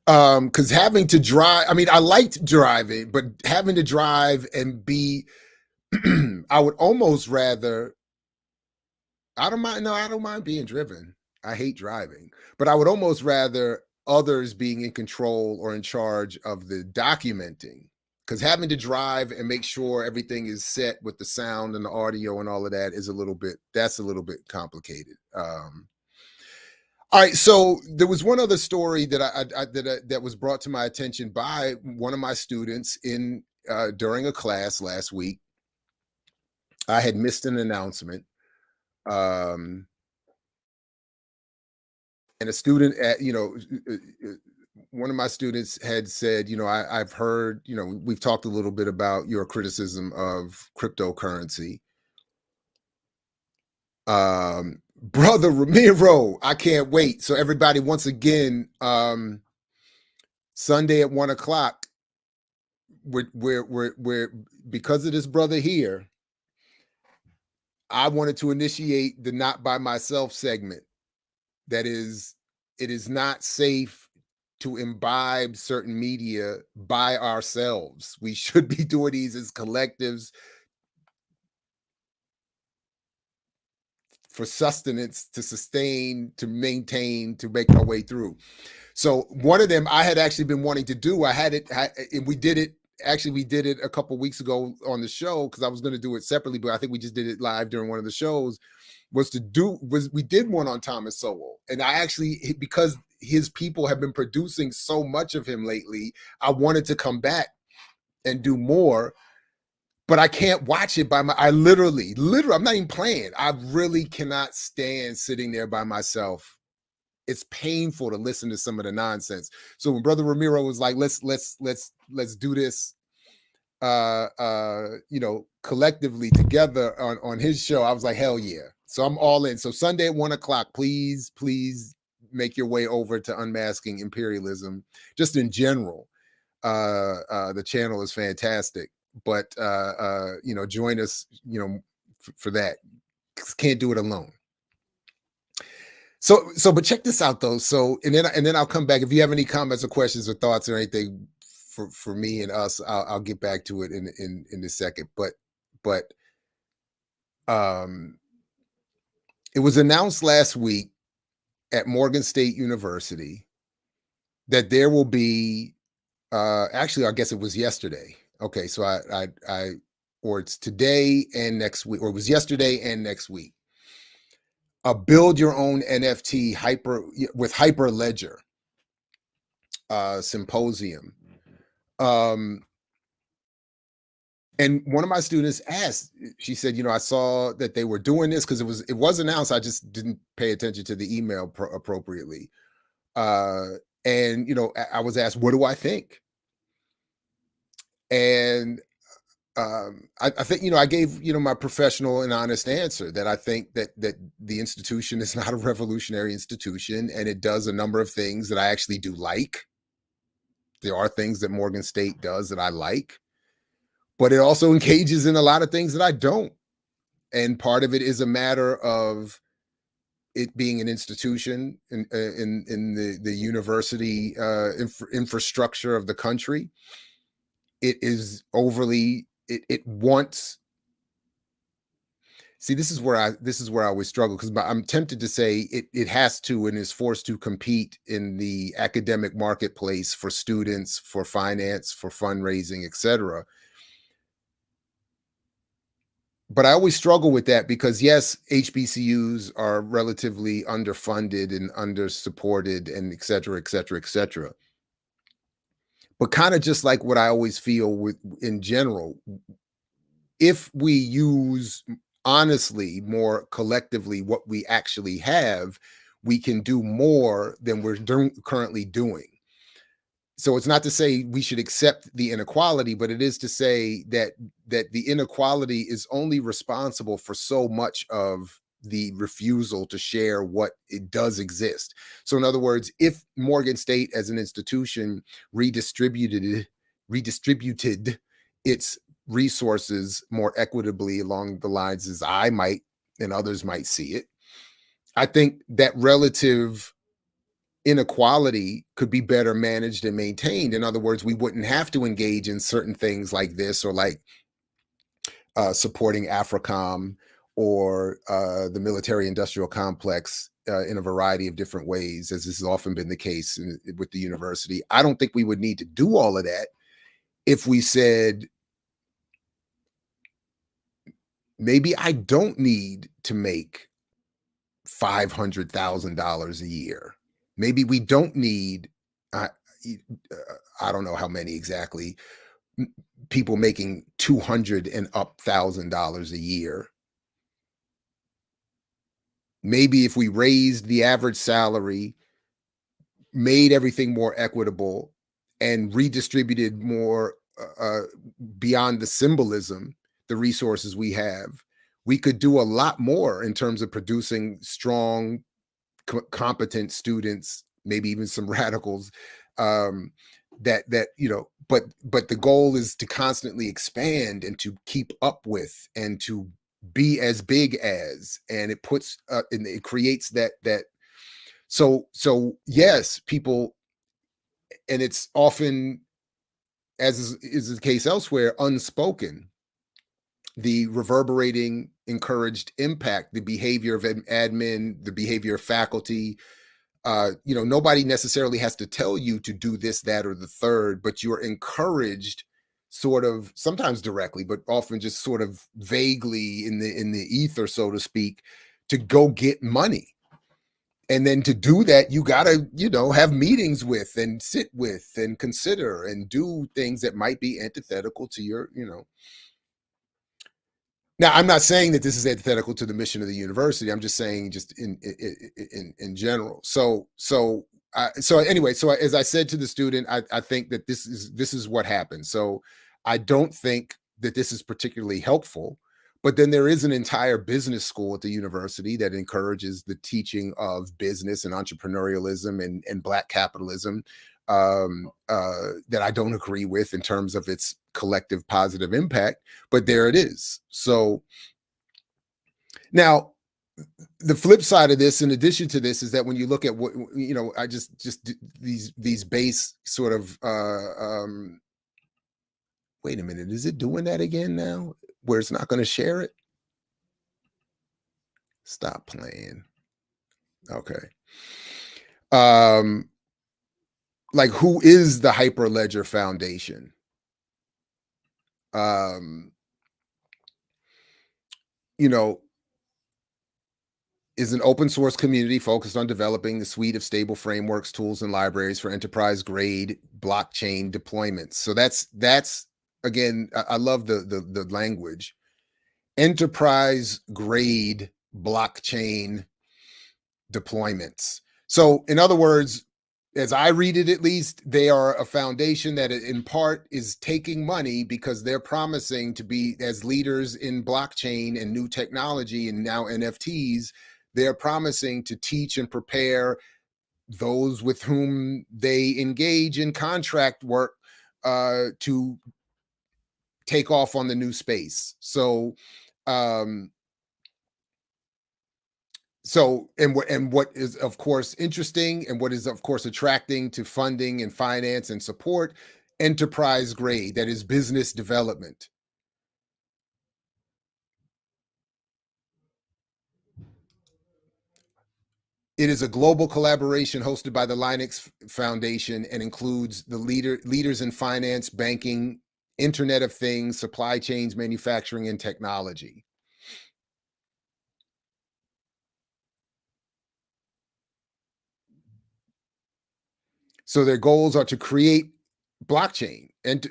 Because having to drive, I mean, I liked driving, but having to drive and be, I would almost rather, I don't mind being driven. I hate driving, but I would almost rather others being in control or in charge of the documenting, because having to drive and make sure everything is set with the sound and the audio and all of that is a little bit complicated. All right, so there was one other story that that was brought to my attention by one of my students during a class last week. I had missed an announcement, and a student one of my students had said, I've heard, we've talked a little bit about your criticism of cryptocurrency. Brother Ramiro, I can't wait. So everybody, once again, Sunday at 1:00, we're because of this brother here, I wanted to initiate the Not By Myself segment. That is, it is not safe to imbibe certain media by ourselves. We should be doing these as collectives for sustenance, to sustain, to maintain, to make our way through. So one of them I had actually been wanting to do. We did it a couple of weeks ago on the show, because I was going to do it separately, but I think we just did it live during one of the shows. We did one on Thomas Sowell, and I actually, because his people have been producing so much of him lately, I wanted to come back and do more. but I can't watch it I literally, I'm not even playing. I really cannot stand sitting there by myself. It's painful to listen to some of the nonsense. So when Brother Ramiro was like, let's do this, collectively together on his show, I was like, hell yeah. So I'm all in. So Sunday at 1:00, please make your way over to Unmasking Imperialism. Just in general, the channel is fantastic, but join us, for that. Can't do it alone. So, but check this out though. So, and then I'll come back. If you have any comments or questions or thoughts or anything for me and us, I'll get back to it in a second. But it was announced last week at Morgan State University that there will be, actually, I guess it was yesterday. Okay, so or it's today and next week, or it was yesterday and next week. A build your own NFT with Hyperledger symposium. And one of my students asked, she said, I saw that they were doing this because it was announced. I just didn't pay attention to the email appropriately. And, I was asked, what do I think? And I think, I gave, my professional and honest answer that I think that the institution is not a revolutionary institution, and it does a number of things that I actually do like. There are things that Morgan State does that I like, but it also engages in a lot of things that I don't. And part of it is a matter of it being an institution in the university infrastructure of the country. It is overly, it wants, see, this is where I always struggle, because I'm tempted to say it has to and is forced to compete in the academic marketplace for students, for finance, for fundraising, etc. But I always struggle with that because, yes, HBCUs are relatively underfunded and undersupported and et cetera, et cetera, et cetera. But kind of just like what I always feel in general, if we use honestly more collectively what we actually have, we can do more than we're currently doing. So it's not to say we should accept the inequality, but it is to say that the inequality is only responsible for so much of the refusal to share what it does exist. So in other words, if Morgan State as an institution redistributed its resources more equitably along the lines as I might and others might see it, I think that relative inequality could be better managed and maintained. In other words, we wouldn't have to engage in certain things like this, or like supporting AFRICOM or the military industrial complex in a variety of different ways, as this has often been the case with the university. I don't think we would need to do all of that if we said, maybe I don't need to make $500,000 a year. Maybe we don't need, I don't know how many exactly, people making $200,000 and up $1,000 a year. Maybe if we raised the average salary, made everything more equitable, and redistributed more beyond the symbolism, the resources we have, we could do a lot more in terms of producing strong, competent students, maybe even some radicals, but the goal is to constantly expand and to keep up with and to be as big as, and it puts and it creates that so yes, people, and it's often, as is the case elsewhere, unspoken, the reverberating encouraged impact, the behavior of admin, the behavior of faculty. Nobody necessarily has to tell you to do this, that, or the third, but you're encouraged, sort of, sometimes directly, but often just sort of vaguely in the ether, so to speak, to go get money. And then to do that, you gotta, have meetings with and sit with and consider and do things that might be antithetical to your, Now, I'm not saying that this is antithetical to the mission of the university. I'm just saying just in general. So anyway, so as I said to the student, I think that this is what happened. So I don't think that this is particularly helpful. But then there is an entire business school at the university that encourages the teaching of business and entrepreneurialism and Black capitalism that I don't agree with in terms of its collective positive impact. But there it is. So now, the flip side of this, in addition to this, is that when you look at what, you know, I just these base sort of wait a minute, is it doing that again now where it's not going to share it? Stop playing. Okay. Like, who is the Hyperledger Foundation? You know, is an open source community focused on developing the suite of stable frameworks, tools, and libraries for enterprise grade blockchain deployments. So that's again, I love the language. Enterprise grade blockchain deployments. So in other words, as I read it, at least, they are a foundation that in part is taking money because they're promising to be, as leaders in blockchain and new technology and now NFTs, they're promising to teach and prepare those with whom they engage in contract work to take off on the new space. So, and what is of course interesting and what is of course attracting to funding and finance and support, enterprise grade, that is business development. It is a global collaboration hosted by the Linux Foundation and includes the leaders in finance, banking, Internet of Things, supply chains, manufacturing, and technology. So their goals are to create blockchain and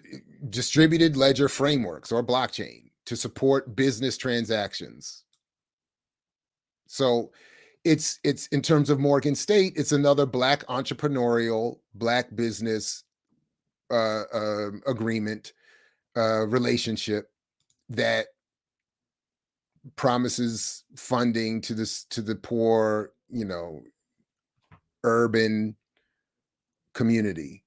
distributed ledger frameworks or blockchain to support business transactions. So it's in terms of Morgan State, it's another Black entrepreneurial, Black business agreement, relationship that promises funding to the poor, you know, urban community.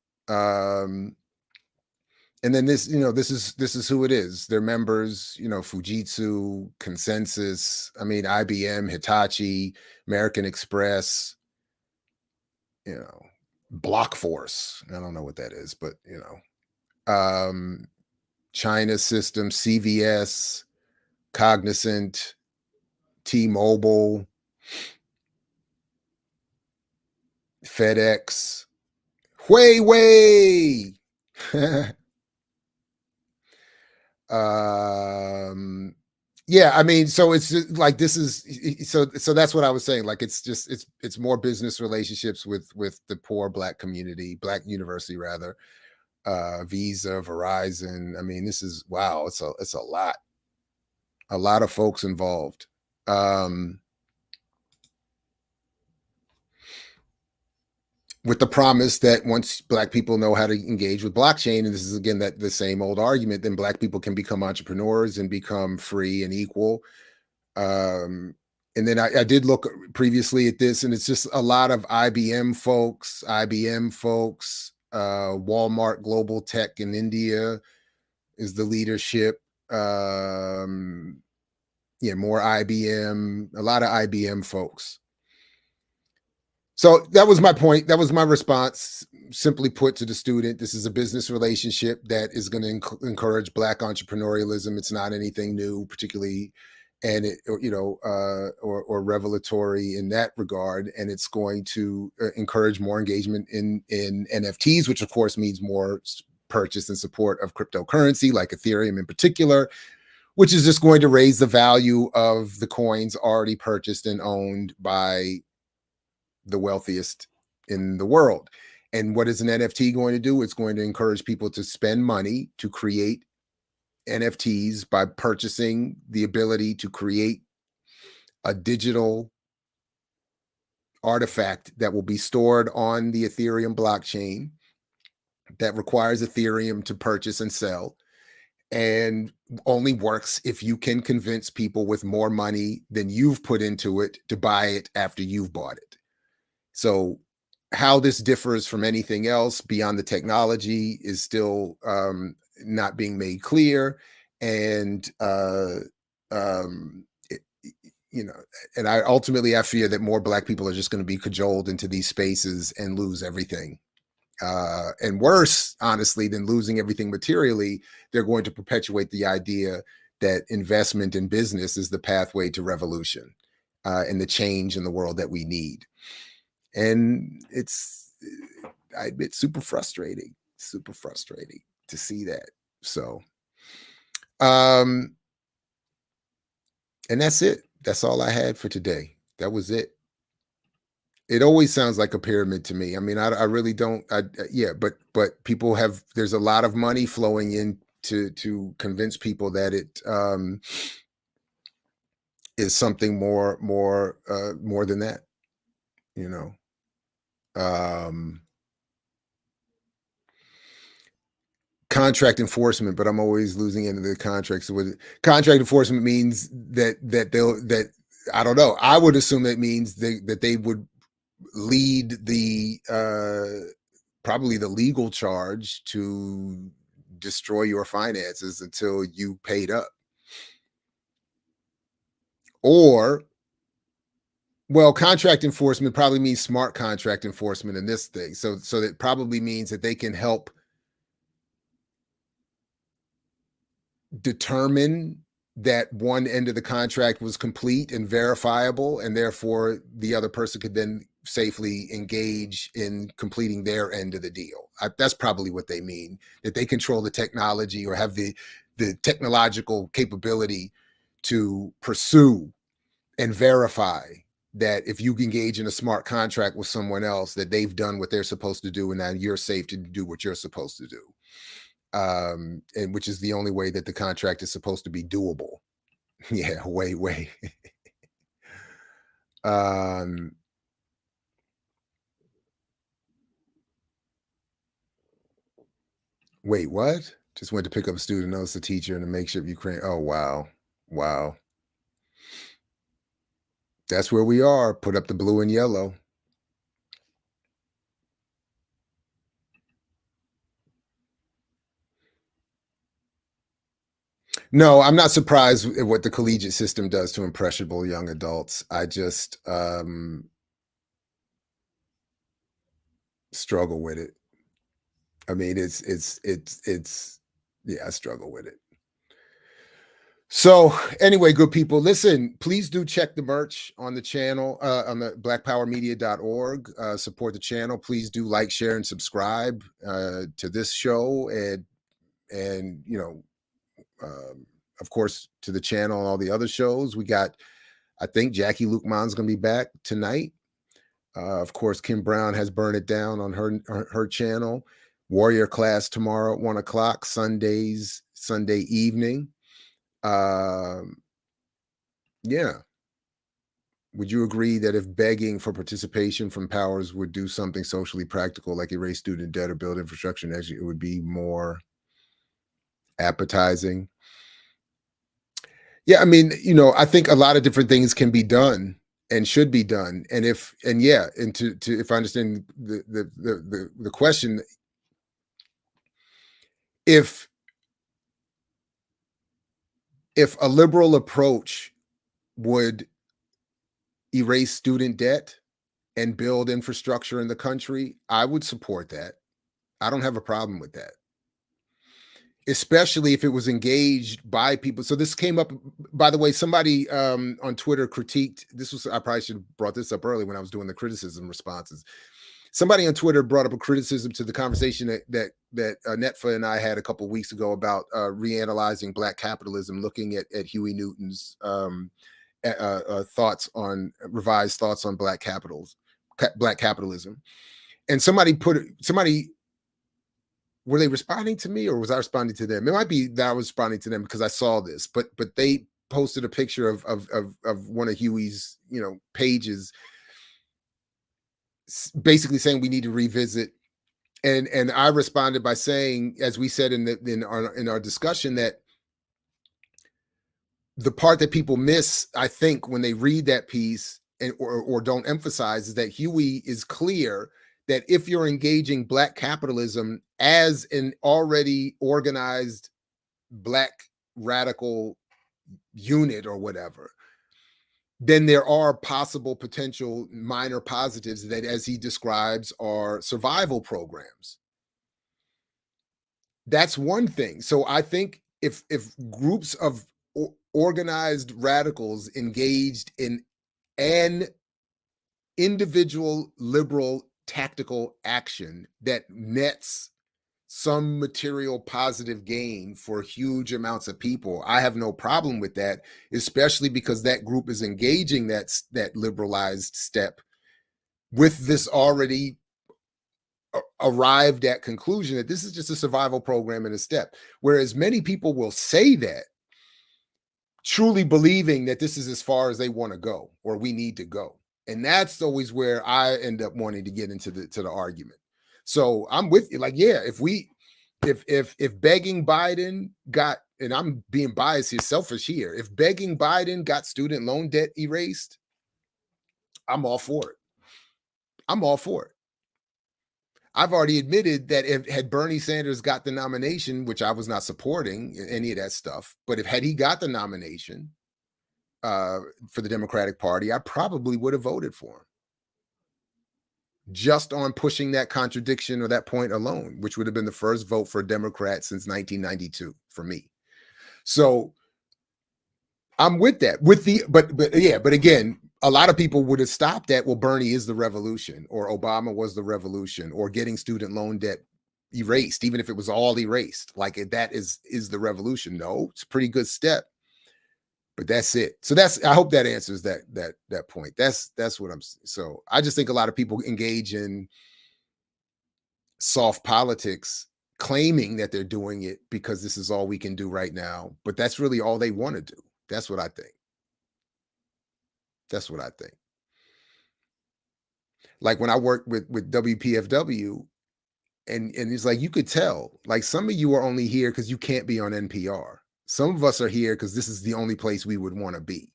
And then this, you know, this is who it is. Their members, you know, Fujitsu, Consensus, I mean, IBM, Hitachi, American Express, you know, Blockforce. I don't know what that is, but you know, China System, CVS, Cognizant, T-Mobile, FedEx, Huawei. Yeah, I mean, so it's just like, this is so that's what I was saying. Like, it's just it's more business relationships with the poor Black community, Black university rather, Visa, Verizon. I mean, this is, wow, it's a lot of folks involved. With the promise that once Black people know how to engage with blockchain, and this is again that the same old argument, then Black people can become entrepreneurs and become free and equal. And then I did look previously at this, and it's just a lot of IBM folks, Walmart Global Tech in India is the leadership. Yeah, more IBM, a lot of IBM folks. So that was my point. That was my response. Simply put to the student, this is a business relationship that is going to encourage Black entrepreneurialism. It's not anything new, particularly, and it, you know, or revelatory in that regard. And it's going to encourage more engagement in NFTs, which of course means more purchase and support of cryptocurrency, like Ethereum in particular, which is just going to raise the value of the coins already purchased and owned by the wealthiest in the world. And what is an NFT going to do? It's going to encourage people to spend money to create NFTs by purchasing the ability to create a digital artifact that will be stored on the Ethereum blockchain that requires Ethereum to purchase and sell, and only works if you can convince people with more money than you've put into it to buy it after you've bought it. So how this differs from anything else beyond the technology is still not being made clear. And, you know, and I fear that more Black people are just going to be cajoled into these spaces and lose everything. And worse, honestly, than losing everything materially, they're going to perpetuate the idea that investment in business is the pathway to revolution and the change in the world that we need. And it's, I admit, super frustrating to see that. So, and that's it. That's all I had for today. That was it. It always sounds like a pyramid to me. I mean, I really don't. Yeah, but people have. There's a lot of money flowing in to convince people that it is something more than that. You know. Contract enforcement, but I'm always losing into the contracts. So contract enforcement means that I don't know. I would assume that means that they would lead the probably the legal charge to destroy your finances until you paid up. Or, well, contract enforcement probably means smart contract enforcement in this thing. So that probably means that they can help determine that one end of the contract was complete and verifiable, and therefore the other person could then safely engage in completing their end of the deal. That's probably what they mean, that they control the technology or have the technological capability to pursue and verify that if you engage in a smart contract with someone else, that they've done what they're supposed to do and now you're safe to do what you're supposed to do. And which is the only way that the contract is supposed to be doable. Yeah, way. Wait, what? Just went to pick up a student, notice the teacher in a makeshift Ukraine. Oh, wow. That's where we are. Put up the blue and yellow. No, I'm not surprised at what the collegiate system does to impressionable young adults. I just struggle with it. I mean, it's yeah, I struggle with it. So anyway, good people, listen, please do check the merch on the channel, on the blackpowermedia.org, support the channel. Please do like, share, and subscribe to this show, and you know, of course, to the channel and all the other shows. We got, I think Jackie Lukeman's going to be back tonight. Of course, Kim Brown has Burn It Down on her channel. Warrior Class tomorrow at 1 o'clock, Sunday evening. Yeah. Would you agree that if begging for participation from powers would do something socially practical, like erase student debt or build infrastructure, and actually it would be more appetizing? Yeah, I mean, you know, I think a lot of different things can be done and should be done. And if if I understand the question, if a liberal approach would erase student debt and build infrastructure in the country, I would support that. I don't have a problem with that, especially if it was engaged by people. So this came up, by the way, somebody on Twitter critiqued, I probably should have brought this up early when I was doing the criticism responses. Somebody on Twitter brought up a criticism to the conversation that Netfa and I had a couple of weeks ago about reanalyzing Black capitalism, looking at Huey Newton's revised thoughts on Black capitalism. And somebody were they responding to me or was I responding to them? It might be that I was responding to them because I saw this, but they posted a picture of one of Huey's, you know, pages, basically saying we need to revisit. And I responded by saying, as we said in our discussion, that the part that people miss, I think, when they read that piece or don't emphasize, is that Huey is clear that if you're engaging Black capitalism as an already organized Black radical unit or whatever, then there are possible potential minor positives that, as he describes, are survival programs. That's one thing. So I think if groups of organized radicals engaged in an individual liberal tactical action that nets some material positive gain for huge amounts of people, I have no problem with that, especially because that group is engaging that liberalized step with this already arrived at conclusion that this is just a survival program and a step. Whereas many people will say that, truly believing that this is as far as they want to go or we need to go. And that's always where I end up wanting to get into the argument. So I'm with you. Like, yeah, if begging Biden got, and I'm being biased here, selfish here, if begging Biden got student loan debt erased, I'm all for it. I'm all for it. I've already admitted that if had Bernie Sanders got the nomination, which I was not supporting any of that stuff, but had he got the nomination for the Democratic Party, I probably would have voted for him. Just on pushing that contradiction or that point alone, which would have been the first vote for a Democrat since 1992 for me. So I'm with that. But again, a lot of people would have stopped at, well, Bernie is the revolution, or Obama was the revolution, or getting student loan debt erased, even if it was all erased. Like, that is the revolution. No, it's a pretty good step, but that's it. So I hope that answers that point. That's what I'm. So I just think a lot of people engage in soft politics, claiming that they're doing it because this is all we can do right now, but that's really all they want to do. That's what I think. That's what I think. Like when I worked with WPFW, and it's like, you could tell, like, some of you are only here because you can't be on NPR. Some of us are here because this is the only place we would want to be.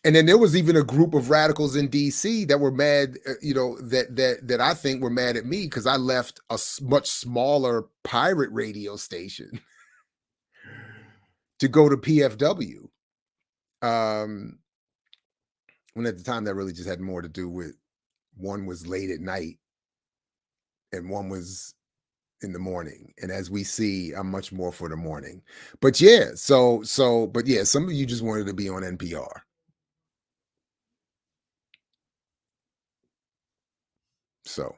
And then there was even a group of radicals in DC that were mad, that I think were mad at me because I left a much smaller pirate radio station to go to PFW. When at the time that really just had more to do with, one was late at night and one was in the morning. And as we see, I'm much more for the morning. But yeah, but yeah, some of you just wanted to be on NPR. So,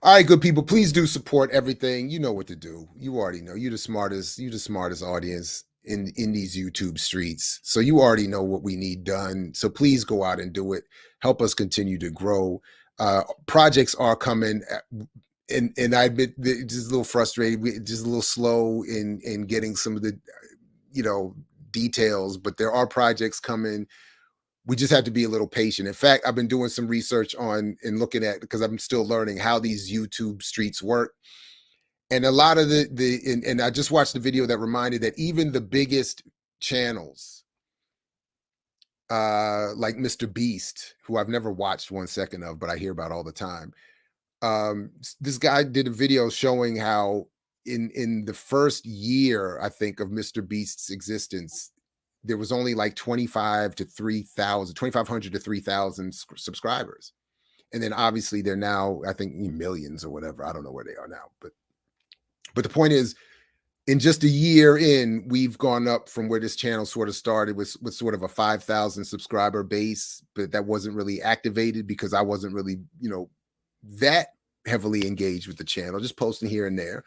all right, good people, please do support everything. You know what to do. You already know. You're the smartest audience in these YouTube streets. So you already know what we need done. So please go out and do it. Help us continue to grow. Projects are coming, and I admit just a little frustrated, just a little slow in getting some of the details, but there are projects coming. We just have to be a little patient. In fact, I've been doing some research on and looking at, because I'm still learning how these YouTube streets work. And a lot of and I just watched the video that reminded that even the biggest channels, like Mr. Beast, who I've never watched 1 second of, but I hear about all the time. This guy did a video showing how in the first year, I think, of Mr. Beast's existence, there was only like 2,500 to 3,000 subscribers. And then obviously they're now, I think, millions or whatever. I don't know where they are now, but the point is, in just a year in, we've gone up from where this channel sort of started with sort of a 5,000 subscriber base, but that wasn't really activated because I wasn't really, that heavily engaged with the channel, just posting here and there.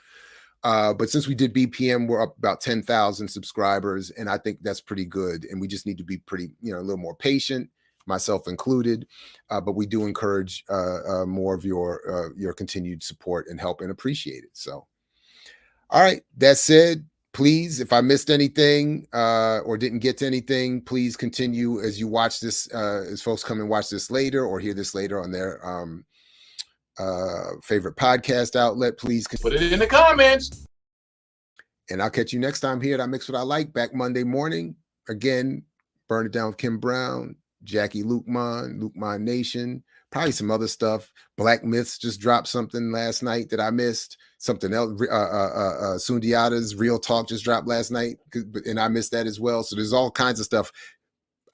But since we did BPM, we're up about 10,000 subscribers, and I think that's pretty good. And we just need to be pretty, a little more patient. myself included. But we do encourage more of your continued support and help, and appreciate it. So, all right, that said, please, if I missed anything or didn't get to anything, please continue as you watch this, as folks come and watch this later or hear this later on their favorite podcast outlet. Please put it in the comments. And I'll catch you next time here at I Mix What I Like, back Monday morning. Again, Burn It Down with Kim Brown, Jackie Lukeman Nation, probably some other stuff. Black Myths just dropped something last night that I missed. Something else, Sundiata's Real Talk just dropped last night, and I missed that as well. So there's all kinds of stuff.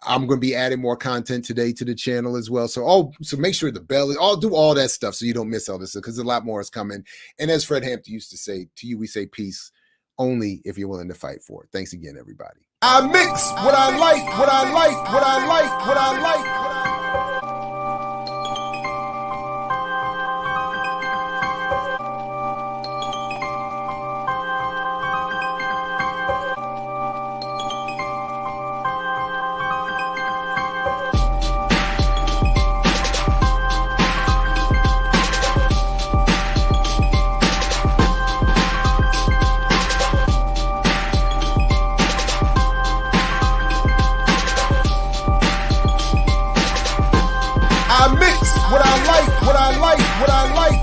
I'm going to be adding more content today to the channel as well. So make sure the bell is, do all that stuff so you don't miss all this, because a lot more is coming. And as Fred Hampton used to say, to you we say peace only if you're willing to fight for it. Thanks again, everybody. I mix what I like, what I like, what I like, what I like. What I like, what I like, what I like.